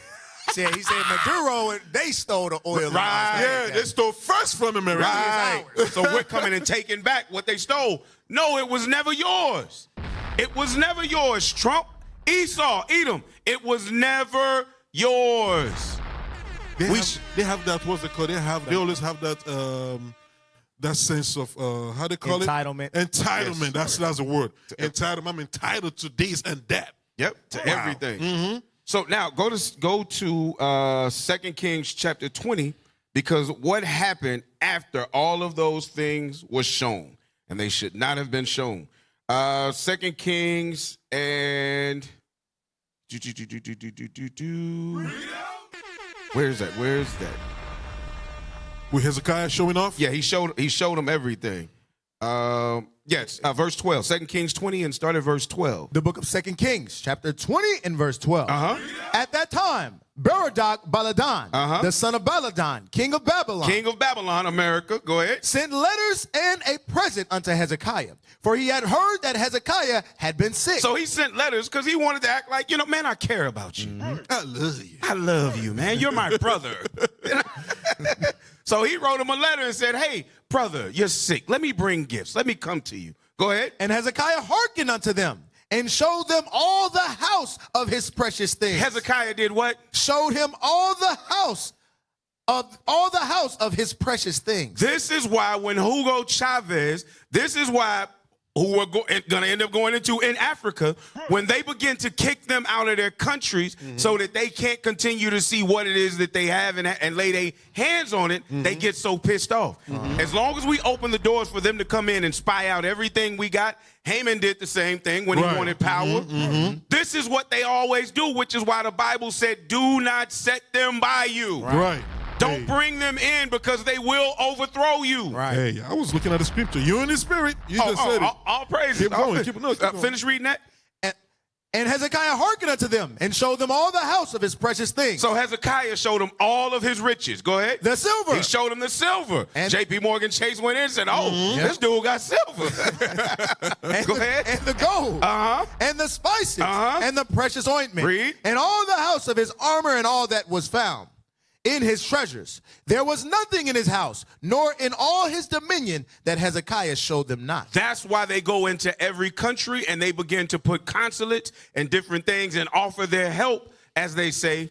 He said Maduro and they stole the oil. Right. Yeah, they stole first from America. Right. So we're coming and taking back what they stole. No, it was never yours. It was never yours, Trump. Esau, Edom. It was never yours. They have that, what's it called? They always have that that sense of, how they call Entitlement. it? Entitlement. Yes. That's the word. Entitlement. I'm entitled to this and that. Yep, to everything. So now go to 2 Kings chapter 20, because what happened after all of those things was shown, and they should not have been shown. 2 Kings and where's that? With Hezekiah showing off? Yeah, he showed them everything. Verse 12. 2 Kings 20 and start at verse 12. The book of 2 Kings, chapter 20 and verse 12. At that time, Berodach Baladan, the son of Baladan, king of Babylon, America, go ahead, sent letters and a present unto Hezekiah, for he had heard that Hezekiah had been sick. So he sent letters because he wanted to act like, man, I care about you. I love you. I love you, man. You're my brother. So he wrote him a letter and said, hey, brother, you're sick. Let me bring gifts. Let me come to you. Go ahead. And Hezekiah hearkened unto them and showed them all the house of his precious things. Hezekiah did what? Showed him all the house of his precious things. This is why when Hugo Chavez, who we're going to end up going into in Africa, when they begin to kick them out of their countries so that they can't continue to see what it is that they have and lay their hands on it, they get so pissed off. As long as we open the doors for them to come in and spy out everything we got, Haman did the same thing when he wanted power. This is what they always do, which is why the Bible said, do not set them by you. Right. Don't bring them in because they will overthrow you. Right. Hey, I was looking at the scripture. You in the spirit. You just said it. All praises. Keep going. Keep going. Finish reading that. And Hezekiah hearkened unto them and showed them all the house of his precious things. So Hezekiah showed them all of his riches. Go ahead. The silver. He showed them the silver. And J.P. Morgan Chase went in and said, this dude got silver. Go ahead. And the gold. And the spices. And the precious ointment. Read. And all the house of his armor and all that was found in his treasures. There was nothing in his house, nor in all his dominion, that Hezekiah showed them not. That's why they go into every country and they begin to put consulates and different things and offer their help, as they say,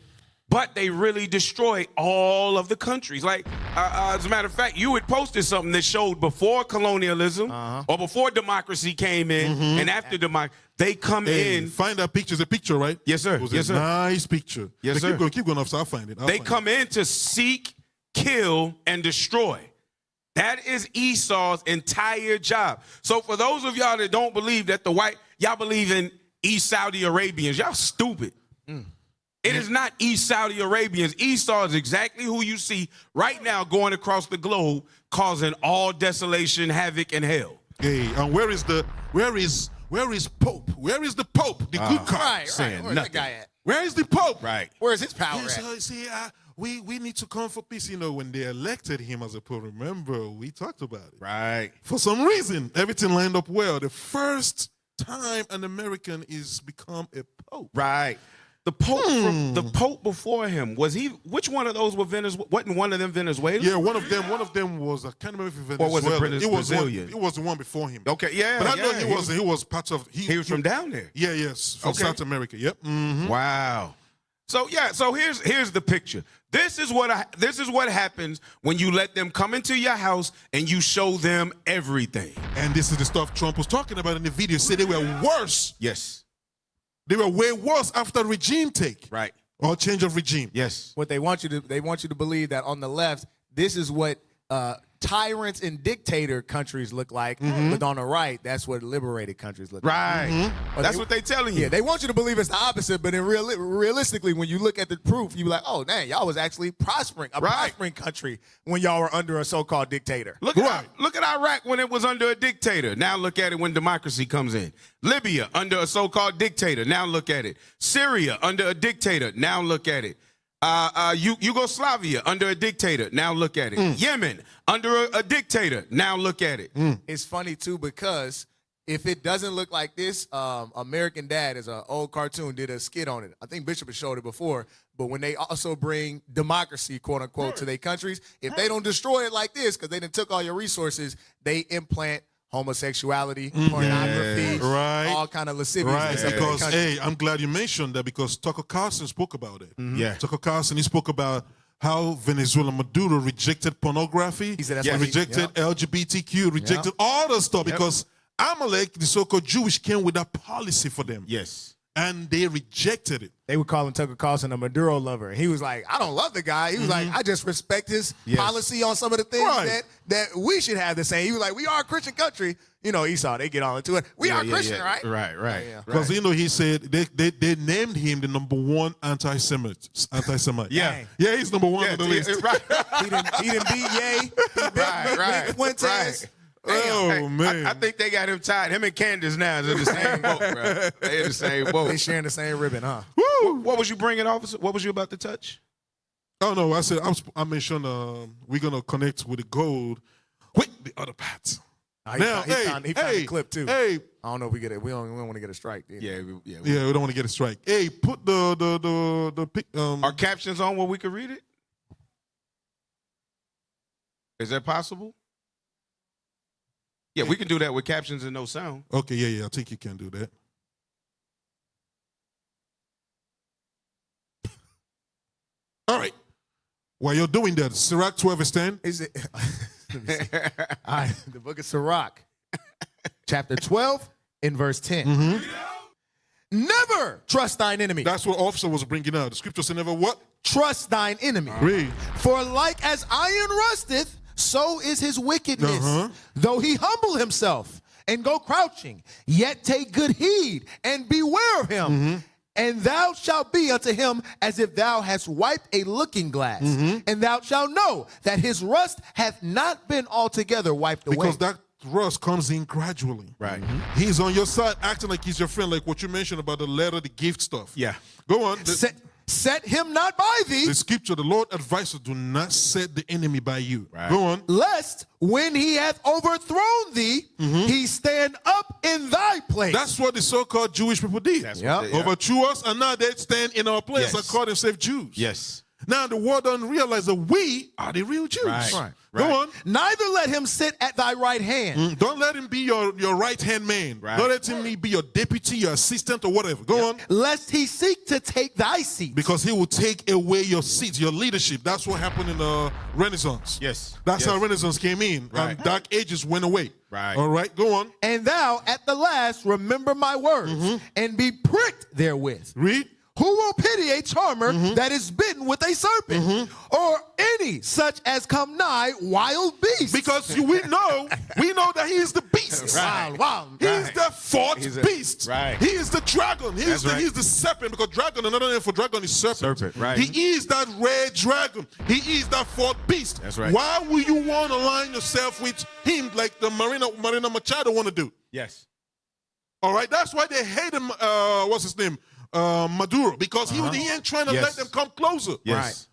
but they really destroy all of the countries. Like, as a matter of fact, you had posted something that showed before colonialism or before democracy came in and after democracy, they come in. Find that picture. It's a picture, right? Yes, sir. It was yes, a sir. nice picture. Yes, sir. Keep going, officer. I'll find it. They come in to seek, kill, and destroy. That is Esau's entire job. So for those of y'all that don't believe that y'all believe in East Saudi Arabians, y'all stupid. It is not East Saudi Arabians. Esau is exactly who you see right now going across the globe, causing all desolation, havoc, and hell. Hey, and where is Pope? Where is the Pope? The good cop. Right. Where's that guy at? Where is the Pope? Right. Where's his power at? See, we need to come for peace. When they elected him as a Pope, remember, we talked about it. Right. For some reason, everything lined up well. The first time an American is become a Pope. Right. The Pope before him, was he? Which one of those were Venezuela? Wasn't one of them Venezuela? Yeah, one of them was, I can't remember if it was Or Venezuela. was it It was Brazilian? it was the one before him. Okay, yeah. But I know yeah, he was part of. He was from down there. Yeah, yes, from Okay. South America. Yep. Mm-hmm. Wow. So yeah, so here's the picture. This is what happens when you let them come into your house and you show them everything. And this is the stuff Trump was talking about in the video. Said they were worse. Yes. They were way worse after regime take. Right. Or change of regime. Yes. What they want you to believe that on the left, this is what tyrants and dictator countries look like, but on the right, that's what liberated countries look Right. like. That's what they telling you. Yeah, they want you to believe it's the opposite, but realistically, when you look at the proof, you be like, oh, dang, y'all was actually prospering country when y'all were under a so-called dictator. Look at Iraq when it was under a dictator. Now look at it when democracy comes in. Libya under a so-called dictator. Now look at it. Syria under a dictator. Now look at it. Yugoslavia under a dictator. Now look at it. Yemen under a dictator. Now look at it. It's funny too because if it doesn't look like this, American Dad is an old cartoon, did a skit on it. I think Bishop has showed it before. But when they also bring democracy, quote unquote, to their countries, if they don't destroy it like this, because they done took all your resources, they implant homosexuality, pornography, all kind of lasciviousness. Right, because, hey, I'm glad you mentioned that because Tucker Carlson spoke about it. Yeah. Tucker Carlson, he spoke about how Venezuela Maduro rejected pornography, He said that's rejected LGBTQ, rejected all the stuff because Amalek, the so-called Jewish, came with that policy for them. Yes. And they rejected it. They were calling Tucker Carlson a Maduro lover. He was like, I don't love the guy. He was like, I just respect his policy on some of the things that we should have the same. He was like, we are a Christian country. You know, Esau, they get on into it. We are Christian, right? Right. Because, you know, he said they named him the #1 anti-Semite. Yeah. Yeah, he's #1 on the list. Right. He didn't beat Ye. He beat Right. Fuentes. Oh, man. I think they got him tied. Him and Candace now is in the same boat, bro. They in the same boat. They sharing the same ribbon, huh? Woo! What was you bringing, officer? What was you about to touch? Oh, no, I said, I mentioned we're going to connect with the gold with the other parts. He found the clip too. Hey, I don't know if we get it. We don't want to get a strike. Yeah, we don't want to get a strike. Hey, put the pic. Are captions on where we can read it? Is that possible? Yeah, we can do that with captions and no sound. Okay, yeah, I think you can do that. All right. While you're doing that, Sirach 12:10. Is it? All right, the book of Sirach, chapter 12, in verse 10. Never trust thine enemy. That's what officer was bringing out. The scripture said never what? Trust thine enemy. Read. For like as iron rusteth, so is his wickedness. Though he humble himself and go crouching, yet take good heed and beware of him. And thou shalt be unto him as if thou hast wiped a looking glass. And thou shalt know that his rust hath not been altogether wiped away. Because that rust comes in gradually. Right. He's on your side, acting like he's your friend, like what you mentioned about the letter, the gift stuff. Yeah. Go on. Set him not by thee. The scripture, the Lord advises, do not set the enemy by you. Right. Go on. Lest when he hath overthrown thee, he stand up in thy place. That's what the so-called Jewish people did. Overthrew us, and now they stand in our place and call themselves Jews. Yes. Now the world doesn't realize that we are the real Jews. Right. Go on. Neither let him sit at thy right hand. Don't let him be your right-hand man. Right. Don't let him be your deputy, your assistant, or whatever. Go on. Lest he seek to take thy seat. Because he will take away your seat, your leadership. That's what happened in the Renaissance. Yes. That's how Renaissance came in. Right. And Dark Ages went away. Right. All right, go on. And thou at the last remember my words and be pricked therewith. Read. Who will pity a charmer that is bitten with a serpent, or any such as come nigh wild beasts? Because we know that he is the beast. Wild. He is the fourth beast. Right. He is the dragon. He is the serpent. Because dragon, another name for dragon is serpent. Right. He is that red dragon. He is that fourth beast. That's right. Why would you want to align yourself with him like the Marina Machado want to do? Yes. All right. That's why they hate him. What's his name? Maduro, because he ain't trying to let them come closer. Yes. Right.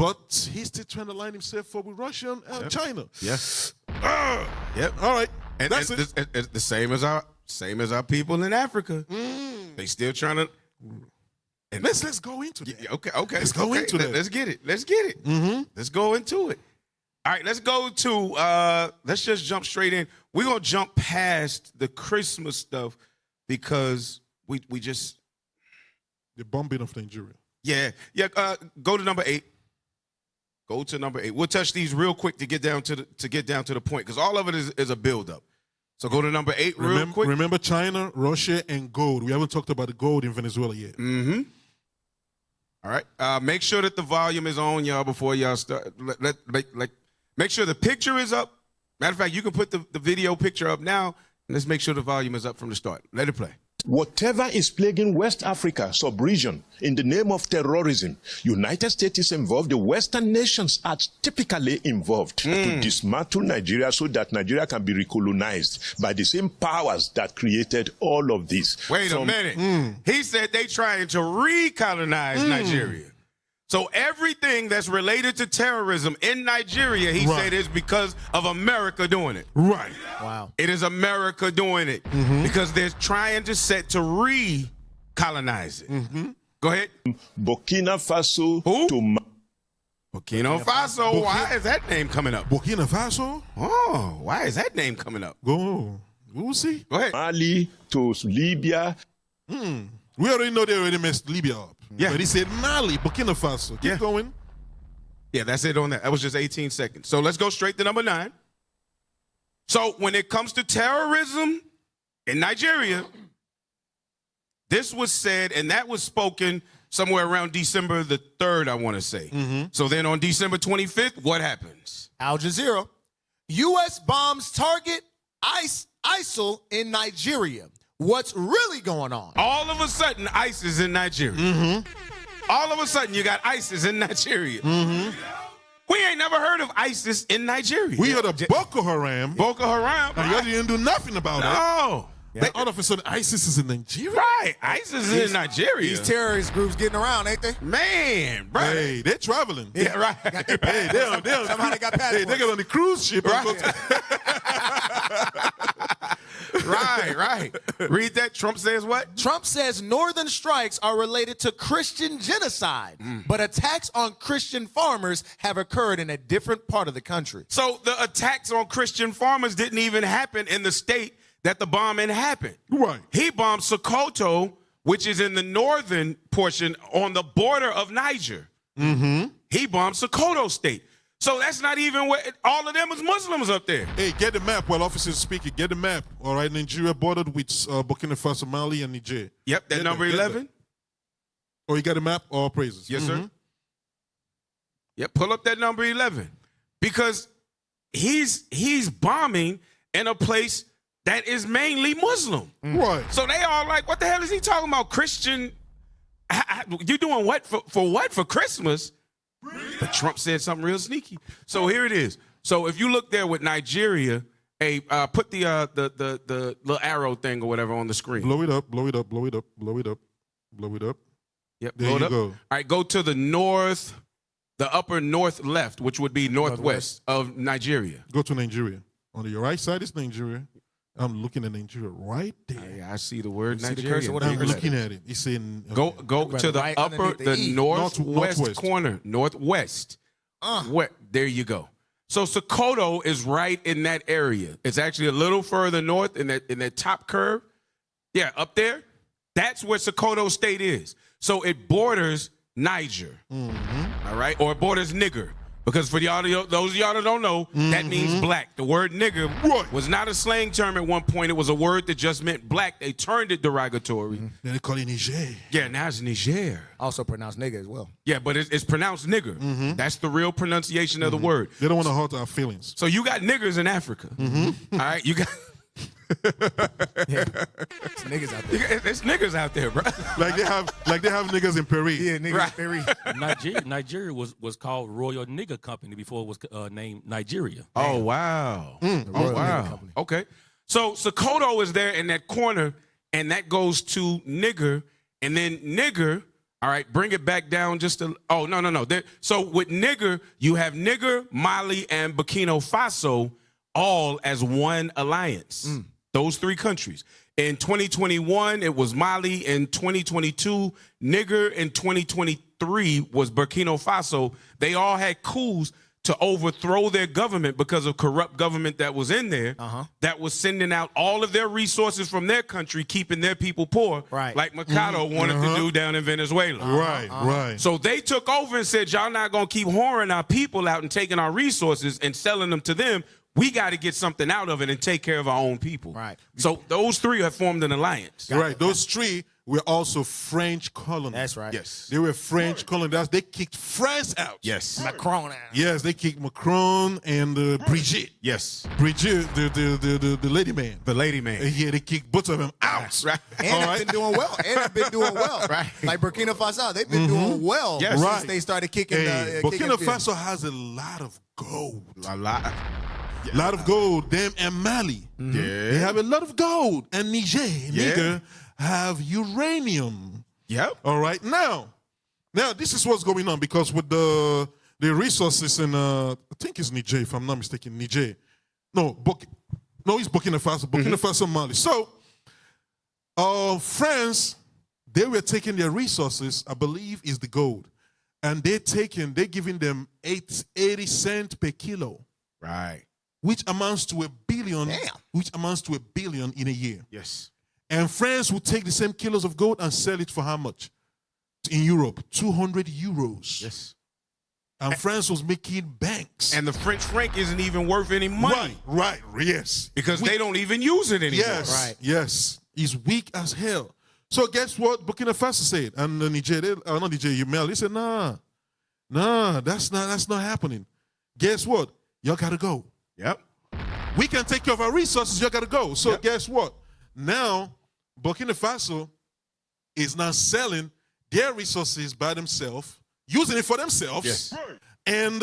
But he's still trying to line himself up with Russia and China. Yes. Yep. All right. And that's it. It's the same as our people in Africa. They still trying to. Let's go into that. Yeah, okay. Let's go into that. Let's get it. Mm-hmm. Let's go into it. All right, let's go to, let's just jump straight in. We're going to jump past the Christmas stuff because we just. The bombing of Nigeria. Yeah. Go to number 8. Go to number 8. We'll touch these real quick to get down to the point because all of it is a buildup. So go to number 8 real quick. Remember China, Russia, and gold. We haven't talked about the gold in Venezuela yet. Mm-hmm. All right. Make sure that the volume is on, y'all, before y'all start. Make sure the picture is up. Matter of fact, you can put the video picture up now. And let's make sure the volume is up from the start. Let it play. Whatever is plaguing West Africa sub-region in the name of terrorism, United States is involved. The Western nations are typically involved to dismantle Nigeria so that Nigeria can be recolonized by the same powers that created all of this. Wait a minute. He said they trying to recolonize Nigeria. So everything that's related to terrorism in Nigeria, he said, is because of America doing it. Right. Wow. It is America doing it because they're trying to recolonize it. Go ahead. Burkina Faso Burkina Faso. Why is that name coming up? Burkina Faso? Oh, why is that name coming up? We'll see. Go ahead. Mali to Libya. We already know they already messed Libya up. Yeah. But he said Mali, Burkina Faso. Keep going. Yeah, that's it on that. That was just 18 seconds. So let's go straight to number 9. So when it comes to terrorism in Nigeria, this was said, and that was spoken somewhere around December the 3rd, I want to say. So then on December 25th, what happens? Al Jazeera. U.S. bombs target ISIL in Nigeria. What's really going on? All of a sudden, ISIS is in Nigeria. All of a sudden, you got ISIS in Nigeria. We ain't never heard of ISIS in Nigeria. We heard of Boko Haram. Boko Haram. And y'all didn't do nothing about it. No. Then all of a sudden, ISIS is in Nigeria. Right. ISIS is in Nigeria. These terrorist groups getting around, ain't they? Man, bro. Hey, they're traveling. Yeah, right. Hey, somehow they got passports. Hey, they get on the cruise ship. Right. Right. Read that. Trump says what? Trump says northern strikes are related to Christian genocide, but attacks on Christian farmers have occurred in a different part of the country. So the attacks on Christian farmers didn't even happen in the state that the bombing happened. Right. He bombed Sokoto, which is in the northern portion on the border of Niger. He bombed Sokoto state. So that's not even where all of them is Muslims up there. Hey, get the map while officers speaking. Get the map. All right, Nigeria bordered with Burkina Faso, Mali, and Niger. Yep, that number 11. Oh, you got the map? All praises. Yes, sir. Yep, pull up that number 11. Because he's bombing in a place that is mainly Muslim. Right. So they all like, what the hell is he talking about? Christian? You doing what for what? For Christmas? But Trump said something real sneaky. So here it is. So if you look there with Nigeria, put the little arrow thing or whatever on the screen. Blow it up, blow it up, blow it up, blow it up, blow it up. Yep, there blow it you up. go. All right, go to the north, the upper north left, which would be northwest of Nigeria. Go to Nigeria. On your right side is Nigeria. I'm looking at Nigeria right there. Yeah, I see the word see the Nigeria. cursor? What I'm looking at it. It's in. Go to the right upper, underneath the the E. northwest Northwest. corner, northwest. There you go. So Sokoto is right in that area. It's actually a little further north in that top curve. Yeah, up there. That's where Sokoto State is. So it borders Niger. All right, or it borders nigger. Because for those of y'all that don't know, that means black. The word nigger was not a slang term at one point. It was a word that just meant black. They turned it derogatory. Then they call it Niger. Yeah, now it's Niger. Also pronounced nigga as well. Yeah, but it's pronounced nigger. That's the real pronunciation of the word. They don't want to hurt our feelings. So you got niggers in Africa. All right, you got... It's niggas out there. It's niggas out there, bro. Like they have niggas in Peru. Yeah, niggas in Peru. Nigeria was called Royal Nigger Company before it was named Nigeria. Oh, wow. Oh, wow. Okay. So Sokoto is there in that corner, and that goes to nigger, and then nigger, all right, bring it back down just a... Oh, no. So with nigger, you have nigger, Mali, and Burkina Faso all as one alliance. Those three countries. In 2021, it was Mali. In 2022, Niger. In 2023 was Burkina Faso. They all had coups to overthrow their government because of corrupt government that was in there, that was sending out all of their resources from their country, keeping their people poor, like Mikado wanted to do down in Venezuela. Right. So they took over and said, y'all not going to keep whoring our people out and taking our resources and selling them to them. We got to get something out of it and take care of our own people. Right. So those three have formed an alliance. Right. Those three were also French colonies. That's right. Yes. They were French colonies. They kicked France out. Yes. Macron out. Yes, they kicked Macron and Brigitte. Yes. Brigitte, the lady man. The lady man. Yeah, they kicked both of them out. Right. And they've been doing well. Right. Like Burkina Faso, they've been doing well since they started kicking. Burkina Faso has a lot of gold. A lot. A lot of gold. Them and Mali. Yeah. They have a lot of gold. And Niger have uranium. Yep. All right. Now this is what's going on, because with the resources in I think it's Niger, if I'm not mistaken. Niger. No, it's Burkina Faso. Burkina Faso, Mali. So France, they were taking their resources, I believe is the gold. And they're giving them 80 cents per kilo. Right. Which amounts to $1 billion. Damn. Which amounts to $1 billion in a year. Yes. And France will take the same kilos of gold and sell it for how much? In Europe, 200 euros. Yes. And France was making banks. And the French franc isn't even worth any money. Right, yes. Because they don't even use it anymore. Yes, yes. It's weak as hell. So guess what Burkina Faso said? And not Niger, Mali, they said, nah, that's not happening. Guess what? Y'all gotta go. Yep. We can take care of our resources, y'all gotta go. So guess what? Now, Burkina Faso is now selling their resources by themselves, using it for themselves. Yes. And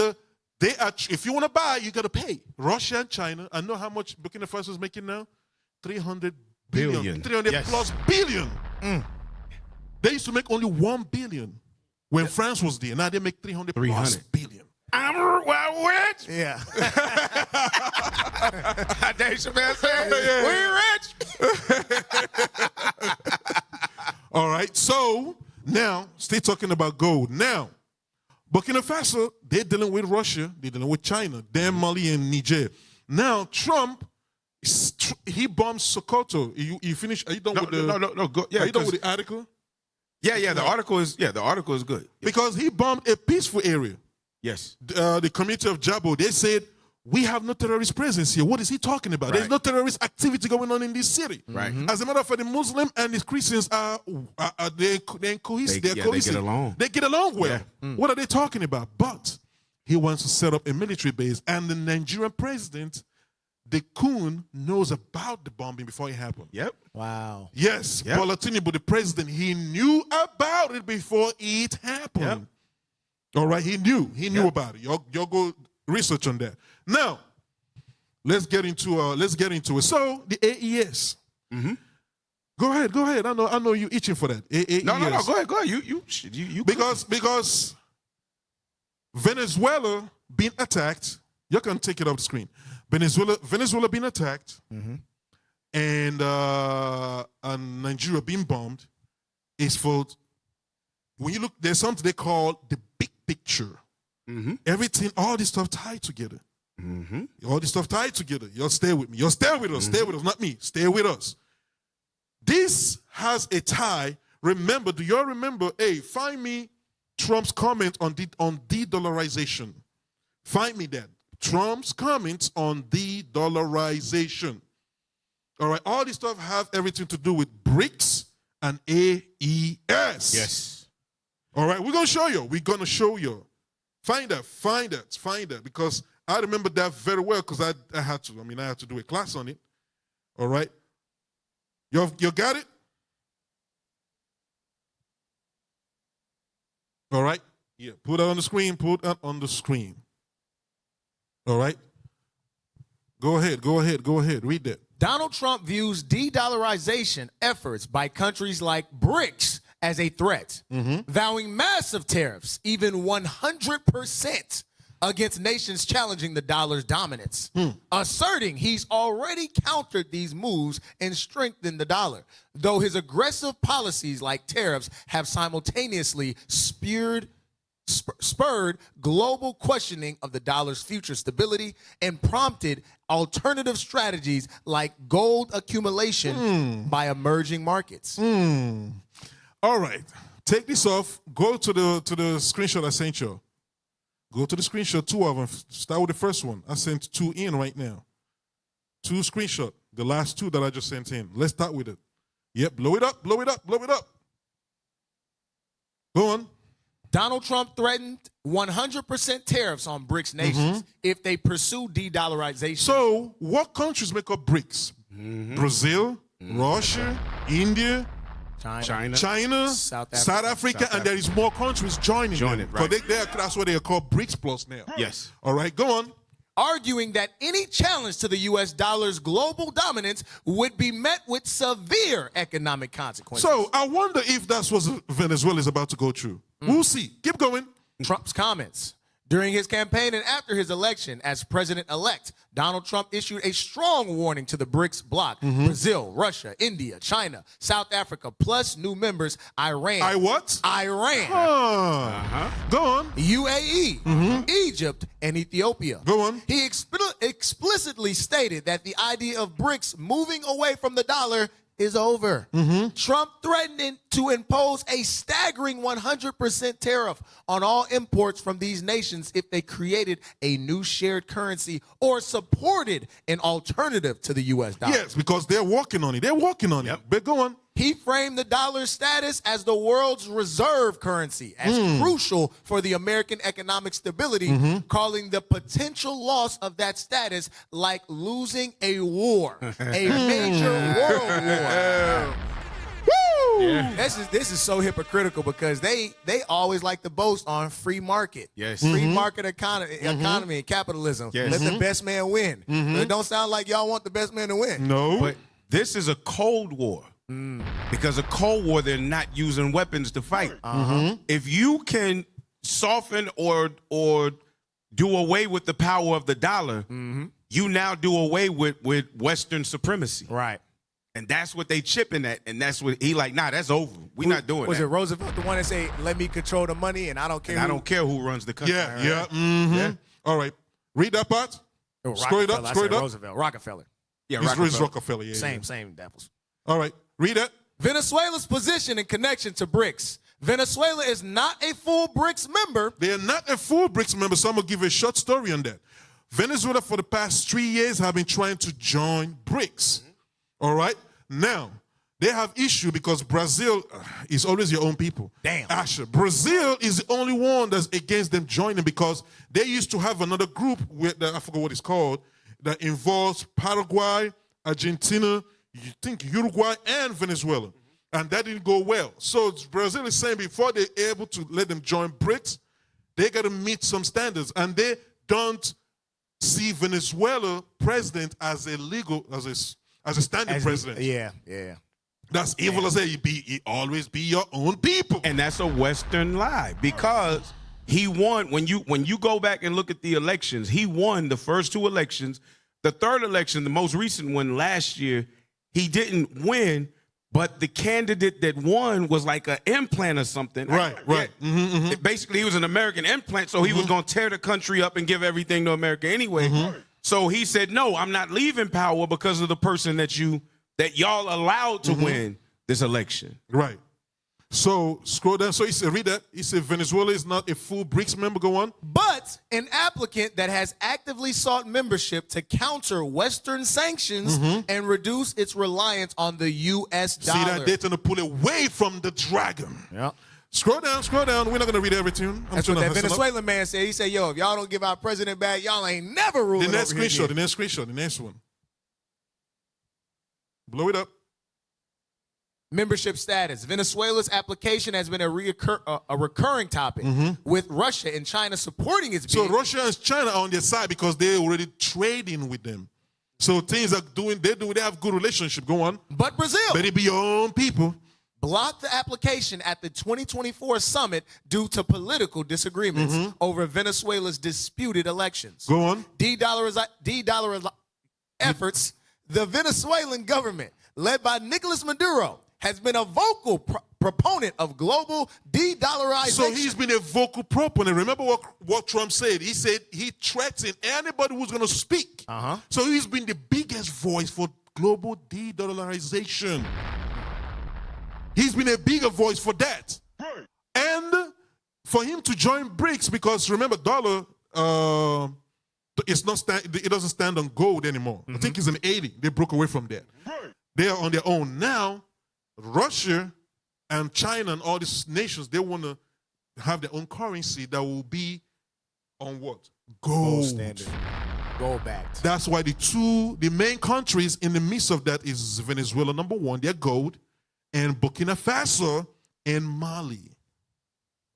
they are, if you want to buy, you got to pay. Russia and China, I know how much Burkina Faso is making now. 300 billion. 300 plus billion. They used to make only 1 billion when France was there. Now they make 300 plus billion. I'm well rich. Yeah. Dave Chappelle said, we rich. All right, so now, stay talking about gold. Now, Burkina Faso, they're dealing with Russia, they're dealing with China, then Mali and Niger. Now, Trump, he bombed Sokoto. You finished? Are you done with the? No. Go, yeah, are you done with the article? Yeah. The article is good. Because he bombed a peaceful area. Yes. The community of Jabo, they said, we have no terrorist presence here. What is he talking about? There's no terrorist activity going on in this city. Right. As a matter of fact, the Muslim and the Christians they're cohesive. They get along. They get along well. Yeah. What are they talking about? But he wants to set up a military base, and the Nigerian president, the Kun, knows about the bombing before it happened. Yep. Wow. Yes. Bola Tinubu, the president, he knew about it before it happened. Yep. All right, he knew about it. Y'all go research on that. Now, let's get into it. So the AES. Go ahead. I know you itching for that. AES. No. Go ahead. You. Because Venezuela being attacked. You can take it off the screen. Venezuela being attacked, and Nigeria being bombed is for. When you look, there's something they call the big picture. Everything, all this stuff tied together. All this stuff tied together. Y'all stay with me. Y'all stay with us. Stay with us, not me. Stay with us. This has a tie. Remember, do y'all remember? Hey, find me Trump's comment on de-dollarization. Find me that. Trump's comments on de-dollarization. All right, all this stuff have everything to do with BRICS and AES. Yes. All right, we're going to show you. Find that, because I remember that very well, because I had to do a class on it. All right. You got it? All right. Yeah, put that on the screen. All right. Go ahead. Read that. Donald Trump views de-dollarization efforts by countries like BRICS as a threat, vowing massive tariffs, even 100% against nations challenging the dollar's dominance, asserting he's already countered these moves and strengthened the dollar, though his aggressive policies like tariffs have simultaneously spurred global questioning of the dollar's future stability and prompted alternative strategies like gold accumulation by emerging markets. All right. Take this off. Go to the screenshot I sent you. Go to the screenshot, 2 of them. Start with the first one. I sent 2 in right now. 2 screenshot. The last 2 that I just sent in. Let's start with it. Yep, blow it up, blow it up, blow it up. Go on. Donald Trump threatened 100% tariffs on BRICS nations if they pursue de-dollarization. So, what countries make up BRICS? Brazil, Russia, India, China, South Africa, and there is more countries joining them. Right. That's what they are called BRICS Plus now. Yes. All right, go on. Arguing that any challenge to the U.S. dollar's global dominance would be met with severe economic consequences. So, I wonder if that's what Venezuela is about to go through. We'll see. Keep going. Trump's comments. During his campaign and after his election as president-elect, Donald Trump issued a strong warning to the BRICS bloc, Brazil, Russia, India, China, South Africa, plus new members, Iran. Iran. Go on. UAE, Egypt, and Ethiopia. Go on. He explicitly stated that the idea of BRICS moving away from the dollar is over. Trump threatened to impose a staggering 100% tariff on all imports from these nations if they created a new shared currency or supported an alternative to the U.S. dollar. Yes, because they're working on it. They're working on it. But go on. He framed the dollar's status as the world's reserve currency, as crucial for the American economic stability, calling the potential loss of that status like losing a war, a major world war. Woo! Yeah. This is so hypocritical because they always like to boast on free market. Yes. Free market economy and capitalism. Yes. Let the best man win. But it don't sound like y'all want the best man to win. No. But this is a Cold War. Because a Cold War, they're not using weapons to fight. If you can soften or do away with the power of the dollar, you now do away with Western supremacy. Right. And that's what they chipping at, and that's what he like. Nah, that's over. We're not doing Was that. it Roosevelt the one that say, "Let me control the money, and I don't care." And I don't care who runs the country. Yeah. All right. Read that part. Scroll it up. Scroll it up. Roosevelt, Rockefeller. Yeah, It's Rockefeller. Yeah. Same devils. All right. Read it. Venezuela's position and connection to BRICS. Venezuela is not a full BRICS member. They are not a full BRICS member, so I'm going to give a short story on that. Venezuela, for the past 3 years, have been trying to join BRICS. All right? Now, they have issue because Brazil is always your own people. Damn. Asher, Brazil is the only one that's against them joining because they used to have another group, I forgot what it's called, that involves Paraguay, Argentina, you think Uruguay, and Venezuela. And that didn't go well. So Brazil is saying before they're able to let them join BRICS, they got to meet some standards. And they don't see Venezuela president as a legal, as a standing president. Yeah. That's evil as you always be your own people. And that's a Western lie because he won. When you go back and look at the elections, he won the first 2 elections. The third election, the most recent one last year, he didn't win, but the candidate that won was like an implant or something. Right. Basically, he was an American implant, so he was going to tear the country up and give everything to America anyway. So he said, no, I'm not leaving power because of the person that y'all allowed to win this election. Right. So scroll down. So he said, read that. He said Venezuela is not a full BRICS member. Go on. But an applicant that has actively sought membership to counter Western sanctions and reduce its reliance on the U.S. dollar. See that they're trying to pull away from the dragon. Yeah. Scroll down. We're not going to read everything. That's what that Venezuelan man said. He said, yo, if y'all don't give our president back, y'all ain't never ruling The next over here screenshot. again. The next one. Blow it up. Membership status. Venezuela's application has been a recurring topic, with Russia and China supporting its bid. So Russia and China are on their side because they're already trading with them. So things are they have good relationship. Go on. But Brazil. But it be your own people. blocked the application at the 2024 summit due to political disagreements over Venezuela's disputed elections. Go on. De-dollarize efforts. The Venezuelan government, led by Nicolas Maduro, has been a vocal proponent of global de-dollarization. So he's been a vocal proponent. Remember what Trump said? He said he threatened anybody who's going to speak. So he's been the biggest voice for global de-dollarization. He's been a bigger voice for that. And for him to join BRICS, because remember, dollar, it doesn't stand on gold anymore. I think it's an 80. They broke away from that. They are on their own. Now, Russia and China and all these nations, they want to have their own currency that will be on what? Gold. Standard. Gold backed. That's why the main countries in the midst of that is Venezuela, number one, they're gold, and Burkina Faso and Mali.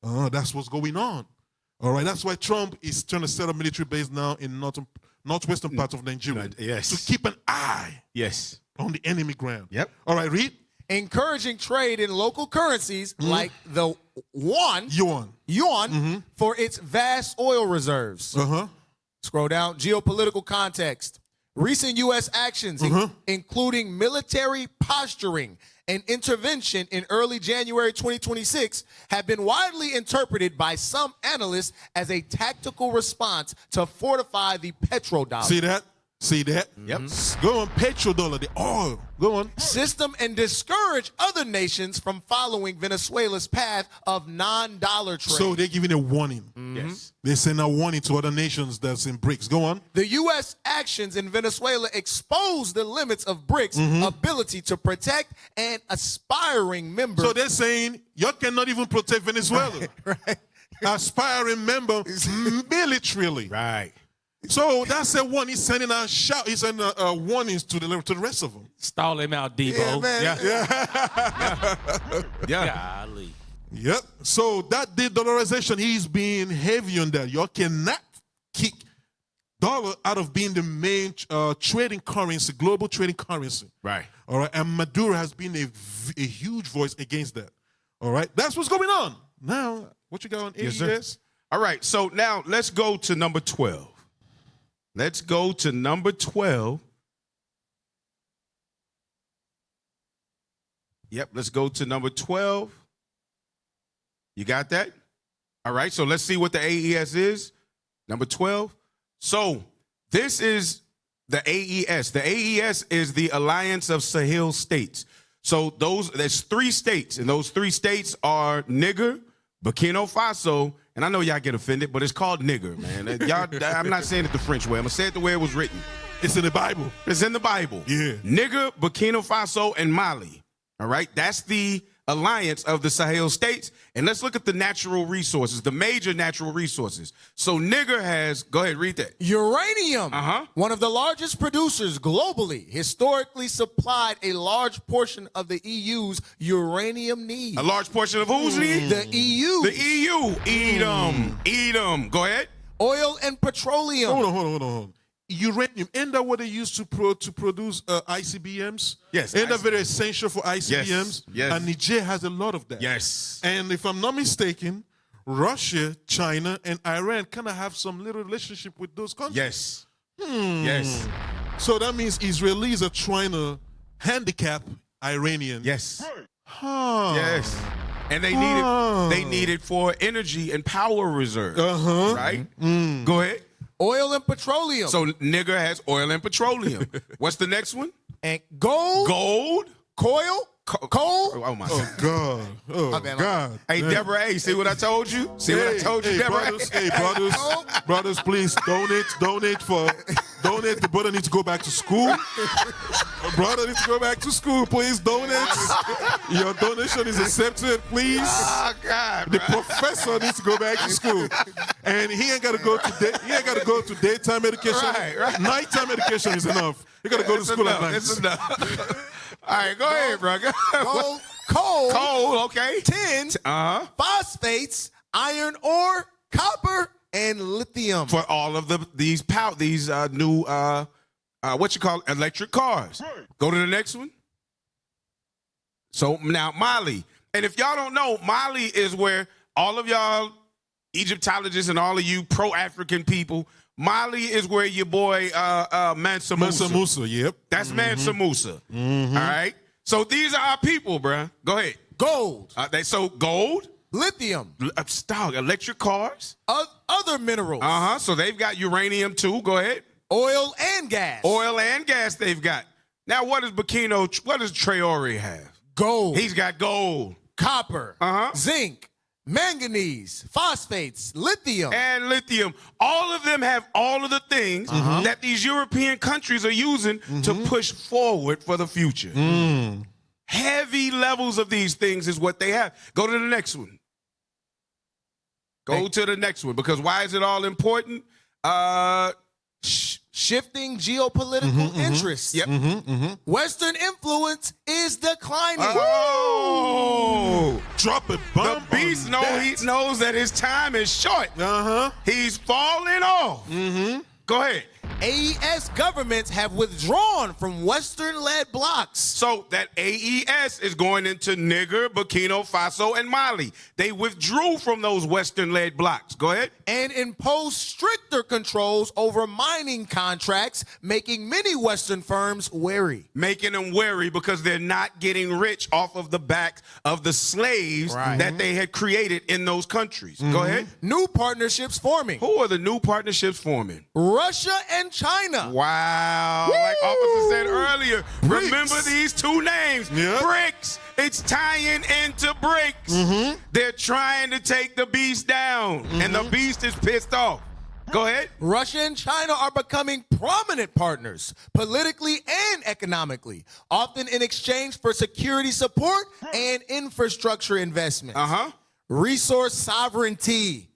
That's what's going on. All right, that's why Trump is trying to set up military base now in northwestern parts of Nigeria. Yes. To keep an eye on the enemy ground. Yep. All right, read. Encouraging trade in local currencies like the yuan for its vast oil reserves. Scroll down. Geopolitical context. Recent U.S. actions, including military posturing and intervention in early January 2026, have been widely interpreted by some analysts as a tactical response to fortify the petrodollar. See that? See that? Yep. Go on, petrodollar, the oil. Go on. System and discourage other nations from following Venezuela's path of non-dollar trade. So they're giving a warning. Yes. They send a warning to other nations that's in BRICS. Go on. The U.S. actions in Venezuela expose the limits of BRICS' ability to protect an aspiring member. So they're saying, you cannot even protect Venezuela. Right. Aspiring member militarily. Right. So that's a one. He's sending out he's sending warnings to the rest of them. Stall him out, Debo. Yeah, man. Golly. Yep. So that de-dollarization, he's being heavy on that. You cannot kick dollar out of being the main trading currency, global trading currency. Right. All right. And Maduro has been a huge voice against that. All right. That's what's going on. Now, what you got on AES? Yes, all right. So now let's go to number 12. Let's go to number 12. Yep, let's go to number 12. You got that? All right, so let's see what the AES is. Number 12. So this is the AES. The AES is the Alliance of Sahel States. So there's 3 states, and those 3 states are Niger, Burkina Faso, and I know y'all get offended, but it's called nigger, man. Y'all, I'm not saying it the French way. I'm going to say it the way it was written. It's in the Bible. It's in the Bible. Yeah. Nigger, Burkina Faso, and Mali. All right? That's the alliance of the Sahel states. And let's look at the natural resources, the major natural resources. So nigger has, go ahead, read that. Uranium, one of the largest producers globally, historically supplied a large portion of the EU's uranium needs. A large portion of whose need? The EU. The EU. Eat them. Eat them. Go ahead. Oil and petroleum. Hold on. Uranium, ain't that what they use to produce ICBMs? Yes. Ain't that very essential for ICBMs? Yes. And Niger has a lot of that. Yes. And if I'm not mistaken, Russia, China, and Iran kind of have some little relationship with those countries. Yes. Yes. So that means Israelis are trying to handicap Iranians. Yes. Huh. Yes. And they need it for energy and power reserve. Right? Go ahead. Oil and petroleum. So nigger has oil and petroleum. What's the next one? And gold. Gold. Coal. Oh my God. Oh God. Hey, Deborah, hey, see what I told you? See what I told you, Deborah? Brothers, please donate. The brother needs to go back to school. Brother needs to go back to school. Please donate. Your donation is accepted, please. Oh God. The professor needs to go back to school. And he ain't gotta go to daytime education. Right. Nighttime education is enough. You gotta go to school at night. It's enough. All right, go ahead, bro. Coal, okay. Tin, phosphates, iron ore, copper, and lithium. For all of these new electric cars. Go to the next one. So now Mali. And if y'all don't know, Mali is where all of y'all Egyptologists and all of you pro-African people, Mali is where your boy Mansa Musa. Mansa Musa, yep. That's Mansa Musa. All right? So these are our people, bruh. Go ahead. Gold. So gold. Lithium. Electric cars. Other minerals. So they've got uranium too. Go ahead. Oil and gas. Oil and gas they've got. Now what does Traore have? Gold. He's got gold. Copper. Zinc. Manganese, phosphates, lithium. And lithium. All of them have all of the things that these European countries are using to push forward for the future. Heavy levels of these things is what they have. Go to the next one. Go to the next one. Because why is it all important? Shifting geopolitical interests. Yep. Western influence is declining. Oh! Drop it, bomb. The beast knows that his time is short. He's falling off. Go ahead. AES governments have withdrawn from Western-led blocs. So that AES is going into Niger, Burkina Faso, and Mali. They withdrew from those Western-led blocs. Go ahead. And imposed stricter controls over mining contracts, making many Western firms wary. Making them wary because they're not getting rich off of the back of the slaves that they had created in those countries. Go ahead. New partnerships forming. Who are the new partnerships forming? Russia and China. Wow. Like Officer said earlier, remember these two names. BRICS. It's tying into BRICS. They're trying to take the beast down, and the beast is pissed off. Go ahead. Russia and China are becoming prominent partners, politically and economically, often in exchange for security support and infrastructure investments. Resource sovereignty.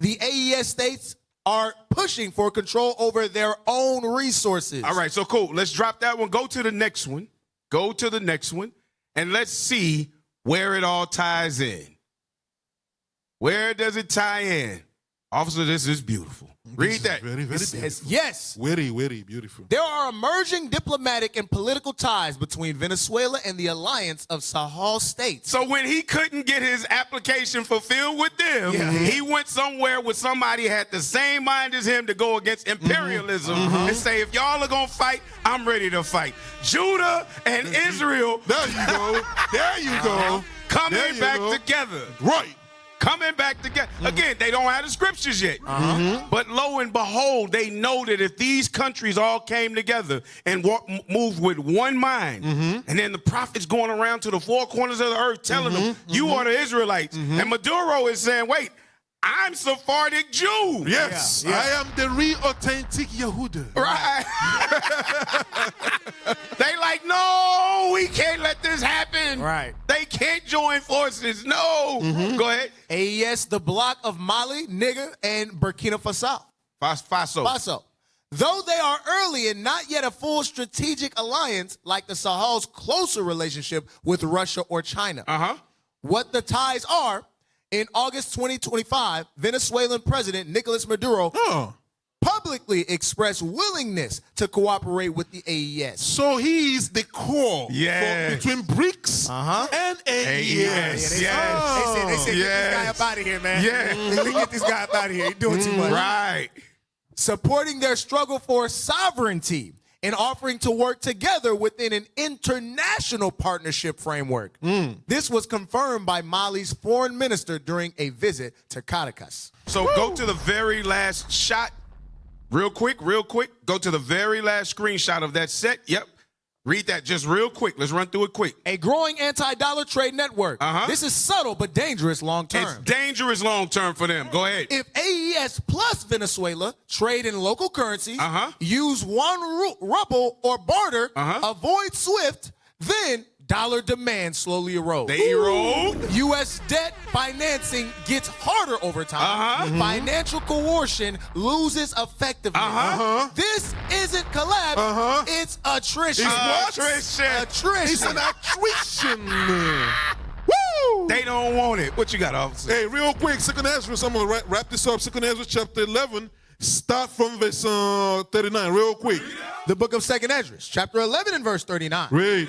The AES states are pushing for control over their own resources. All right, so cool. Let's drop that one. Go to the next one. Go to the next one, and let's see where it all ties in. Where does it tie in? Officer, this is beautiful. Read that. Very, very beautiful. Yes. Witty, beautiful. There are emerging diplomatic and political ties between Venezuela and the alliance of Sahel states. So when he couldn't get his application fulfilled with them, he went somewhere where somebody had the same mind as him to go against imperialism and say, if y'all are going to fight, I'm ready to fight. Judah and Israel. There you go. There you go. Coming back together. Right. Coming back together. Again, they don't have the scriptures yet. But lo and behold, they know that if these countries all came together and moved with one mind, and then the prophets going around to the four corners of the earth telling them, you are the Israelites. And Maduro is saying, wait, I'm Sephardic Jew. Yes, I am the real authentic Yehuda. Right. They like, no, we can't let this happen. Right. They can't join forces. No. Go ahead. AES, the bloc of Mali, Niger, and Burkina Faso. Faso. Though they are early and not yet a full strategic alliance like the Sahel's closer relationship with Russia or China. What the ties are, in August 2025, Venezuelan President Nicolas Maduro publicly expressed willingness to cooperate with the AES. So he is the core between BRICS and AES. They said, get this guy up out of here, man. Get this guy up out of here. He's doing too much. Right. Supporting their struggle for sovereignty and offering to work together within an international partnership framework. This was confirmed by Mali's foreign minister during a visit to Caracas. So go to the very last shot. Real quick. Go to the very last screenshot of that set. Yep. Read that just real quick. Let's run through it quick. A growing anti-dollar trade network. This is subtle but dangerous long-term. It's dangerous long-term for them. Go ahead. If AES plus Venezuela trade in local currency, use one ruble or barter, avoid SWIFT, then dollar demand slowly erodes. They erode. U.S. debt financing gets harder over time. Financial coercion loses effectiveness. This isn't collapse. It's attrition. It's an attrition. Woo! They don't want it. What you got, officer? Hey, real quick, 2nd Ezra. I'm going to wrap this up. 2nd Ezra chapter 11. Start from verse 39, real quick. The book of 2nd Esdras, chapter 11 and verse 39. Read.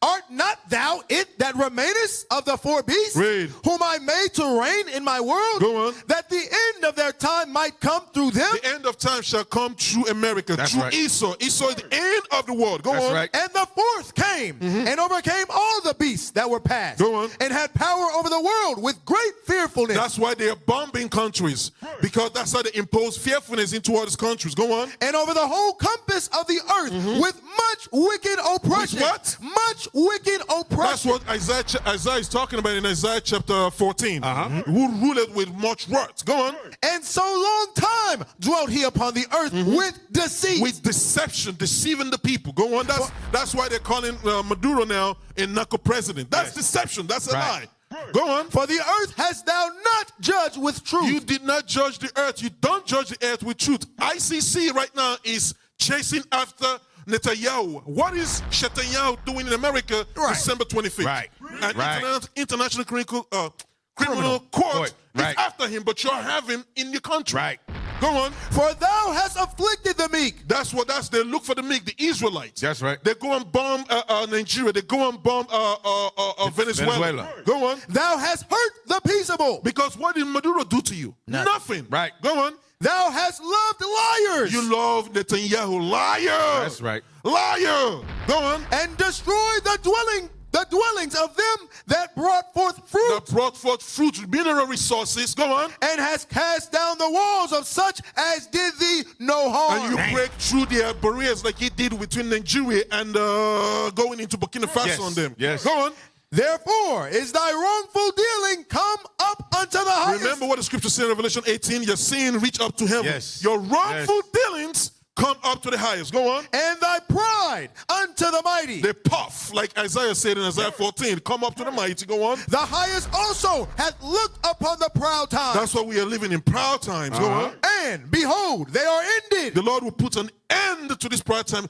Art not thou it that remainest of the four beasts, Read. whom I made to reign in my world, Go on. that the end of their time might come through them? The end of time shall come through America, That's through right. Esau. Esau is the end of the world. Go That's on. right. And the fourth came and overcame all the beasts that were past, Go on. and had power over the world with great fearfulness. That's why they are bombing countries, because that's how they impose fearfulness into other countries. Go on. And over the whole compass of the earth with much wicked oppression. With what? Much wicked oppression. That's what Isaiah is talking about in Isaiah chapter 14. Who ruled with much words. Go on. And so long time dwelt he upon the earth with deceit. With deception, deceiving the people. Go on. That's why they're calling Maduro now a narco president. That's deception. That's a lie. Go on. For the earth hast thou not judged with truth. You did not judge the earth. You don't judge the earth with truth. ICC right now is chasing after Netanyahu. What is Netanyahu doing in America December 25th? Right. And International Criminal Court is after him, but you're having in your country. Right. Go on. For thou hast afflicted the meek. They look for the meek, the Israelites. That's right. They go and bomb Nigeria. They go and bomb Venezuela. Go on. Thou hast hurt the peaceable. Because what did Maduro do to you? Nothing. Right. Go on. Thou hast loved liars. You love Netanyahu. Liar. That's right. Liar. Go on. And destroyed the dwellings of them that brought forth fruit. That brought forth fruit, mineral resources. Go on. And has cast down the walls of such as did thee no harm. And you break through their barriers like he did between Nigeria and going into Burkina Faso on them. Yes. Go on. Therefore is thy wrongful dealing come up unto the highest. Remember what the scripture said in Revelation 18. Your sin reach up to heaven. Yes. Your wrongful dealings come up to the highest. Go on. And thy pride unto the mighty. They puff, like Isaiah said in Isaiah 14. Come up to the mighty. Go on. The highest also hath looked upon the proud times. That's why we are living in proud times. Go on. And behold, they are ended. The Lord will put an end to this proud time.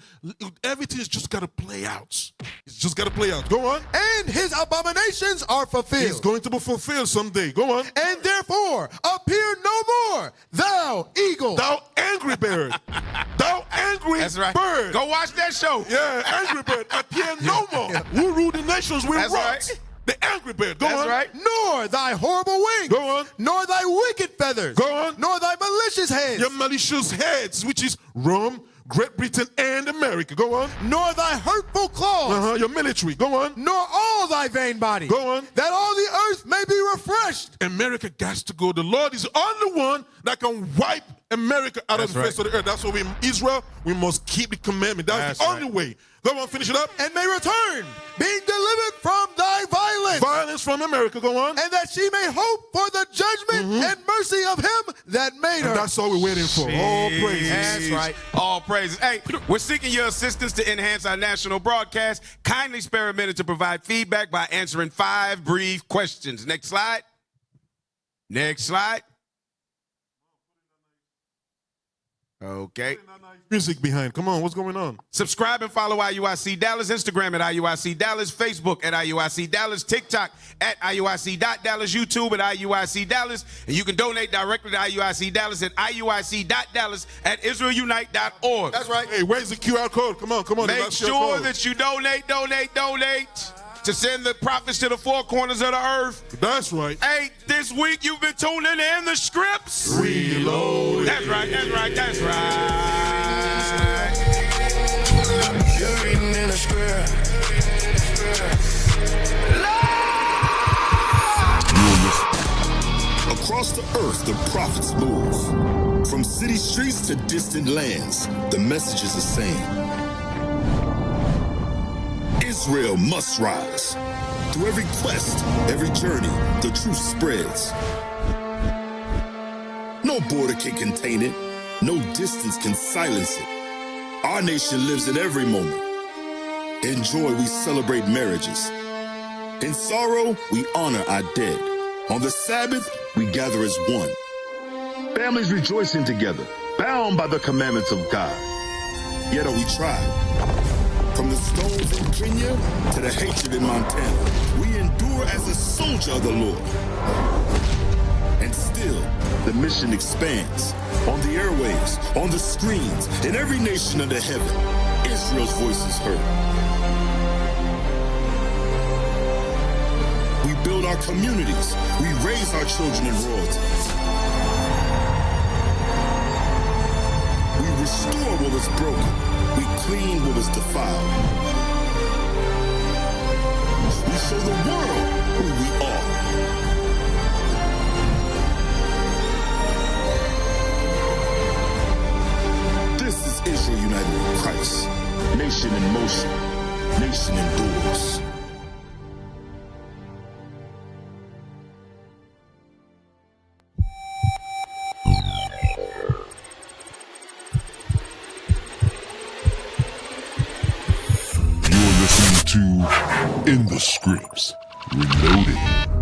Everything's just got to play out. It's just got to play out. Go on. And his abominations are fulfilled. It's going to be fulfilled someday. Go on. And therefore appear no more, thou eagle. Thou angry bird. Thou angry bird. Go watch that show. Yeah, angry bird. Appear no more. Who rule the nations will That's rot. right. The angry bird. Go That's on. right. Nor thy horrible wings. Go on. Nor thy wicked feathers. Go on. Nor thy malicious heads. Your malicious heads, which is Rome, Great Britain, and America. Go on. Nor thy hurtful claws. Your military. Go on. Nor all thy vain body. Go on. That all the earth may be refreshed. America got to go. The Lord is the only one that can wipe America out of the face of the earth. That's why Israel, we must keep the commandment. That's the only way. Go on, finish it up. And may return, being delivered from thy violence. Violence from America. Go on. And that she may hope for the judgment and mercy of him that made her. And that's all we're waiting for. All praises. That's right. All praises. Hey, we're seeking your assistance to enhance our national broadcast. Kindly spare a minute to provide feedback by answering 5 brief questions. Next slide. Next slide. Okay. Music behind. Come on, what's going on? Subscribe and follow IUIC Dallas, Instagram at IUIC Dallas, Facebook at IUIC Dallas, TikTok at IUIC.Dallas, YouTube at IUIC Dallas, and you can donate directly to IUIC Dallas at IUIC.Dallas at IsraelUnite.org. That's right. Hey, where's the QR code? Come on. Make sure that you donate to send the prophets to the 4 corners of the earth. That's right. Hey, this week you've been tuning in the scripts. Reloaded. That's right. You're reading in the script. Across the earth, the prophets move. From city streets to distant lands, the message is the same. Israel must rise. Through every quest, every journey, the truth spreads. No border can contain it. No distance can silence it. Our nation lives in every moment. In joy, we celebrate marriages. In sorrow, we honor our dead. On the Sabbath, we gather as one. Families rejoicing together, bound by the commandments of God. Yet are we tried. From the stones in Kenya to the hatred in Montana, we endure as a soldier of the Lord. And still, the mission expands. On the airwaves, on the screens, in every nation under heaven, Israel's voice is heard. We build our communities. We raise our children in royalty. We restore what was broken. We clean what was defiled. We show the world who we are. This is Israel united in Christ. Nation in motion. Nation endures. You're listening to In the Scripts, Reloading.